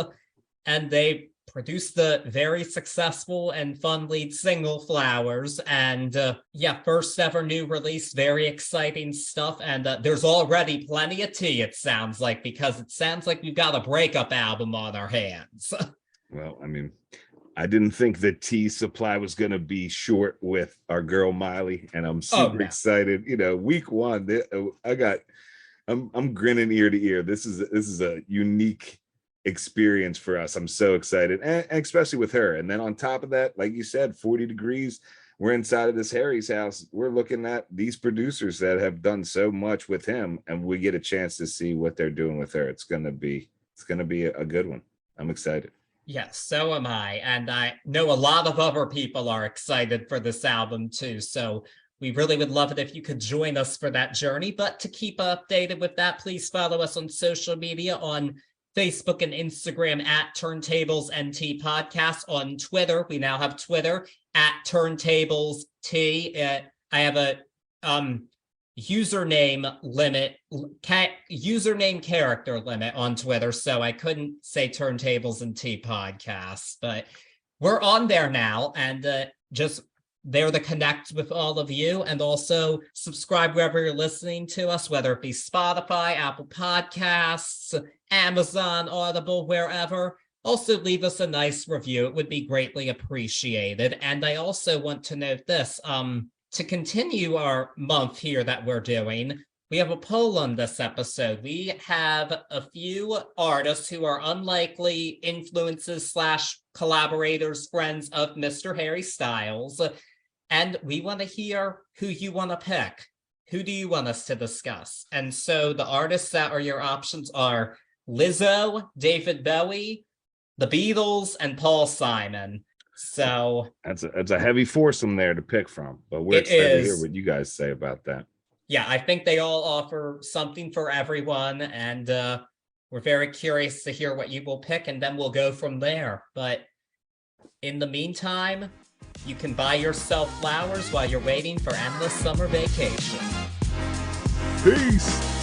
And they produced the very successful and fun lead single, Flowers. And first ever new release, very exciting stuff. And there's already plenty of tea, it sounds like, because it sounds like we've got a breakup album on our hands. Well, I mean, I didn't think the tea supply was going to be short with our girl Miley, and I'm super excited. You know, week 1, I'm grinning ear to ear. This is a unique experience for us. I'm so excited, and especially with her. And then on top of that, like you said, 40 degrees. We're inside of this Harry's house. We're looking at these producers that have done so much with him, and we get a chance to see what they're doing with her. It's gonna be a good one. I'm excited. Yes, so am I. And I know a lot of other people are excited for this album too. So we really would love it if you could join us for that journey. But to keep updated with that, please follow us on social media on Facebook and Instagram at Turntables NT Podcast. On Twitter, we now have Twitter at Turntables Tea. I have a username character limit on Twitter, so I couldn't say Turntables and Tea Podcast, but we're on there now, and just there to connect with all of you, and also subscribe wherever you're listening to us, whether it be Spotify, Apple Podcasts, Amazon, Audible, wherever. Also leave us a nice review. It would be greatly appreciated. And I also want to note this, to continue our month here that we're doing, we have a poll on this episode. We have a few artists who are unlikely influences / collaborators, friends of Mr. Harry Styles. And we want to hear who you want to pick. Who do you want us to discuss? And so the artists that are your options are Lizzo, David Bowie, the Beatles, and Paul Simon. So that's a heavy foursome there to pick from, but we're excited to hear what you guys say about that. Yeah, I think they all offer something for everyone, and we're very curious to hear what you will pick, and then we'll go from there. But in the meantime, you can buy yourself flowers while you're waiting for Endless Summer Vacation. Peace.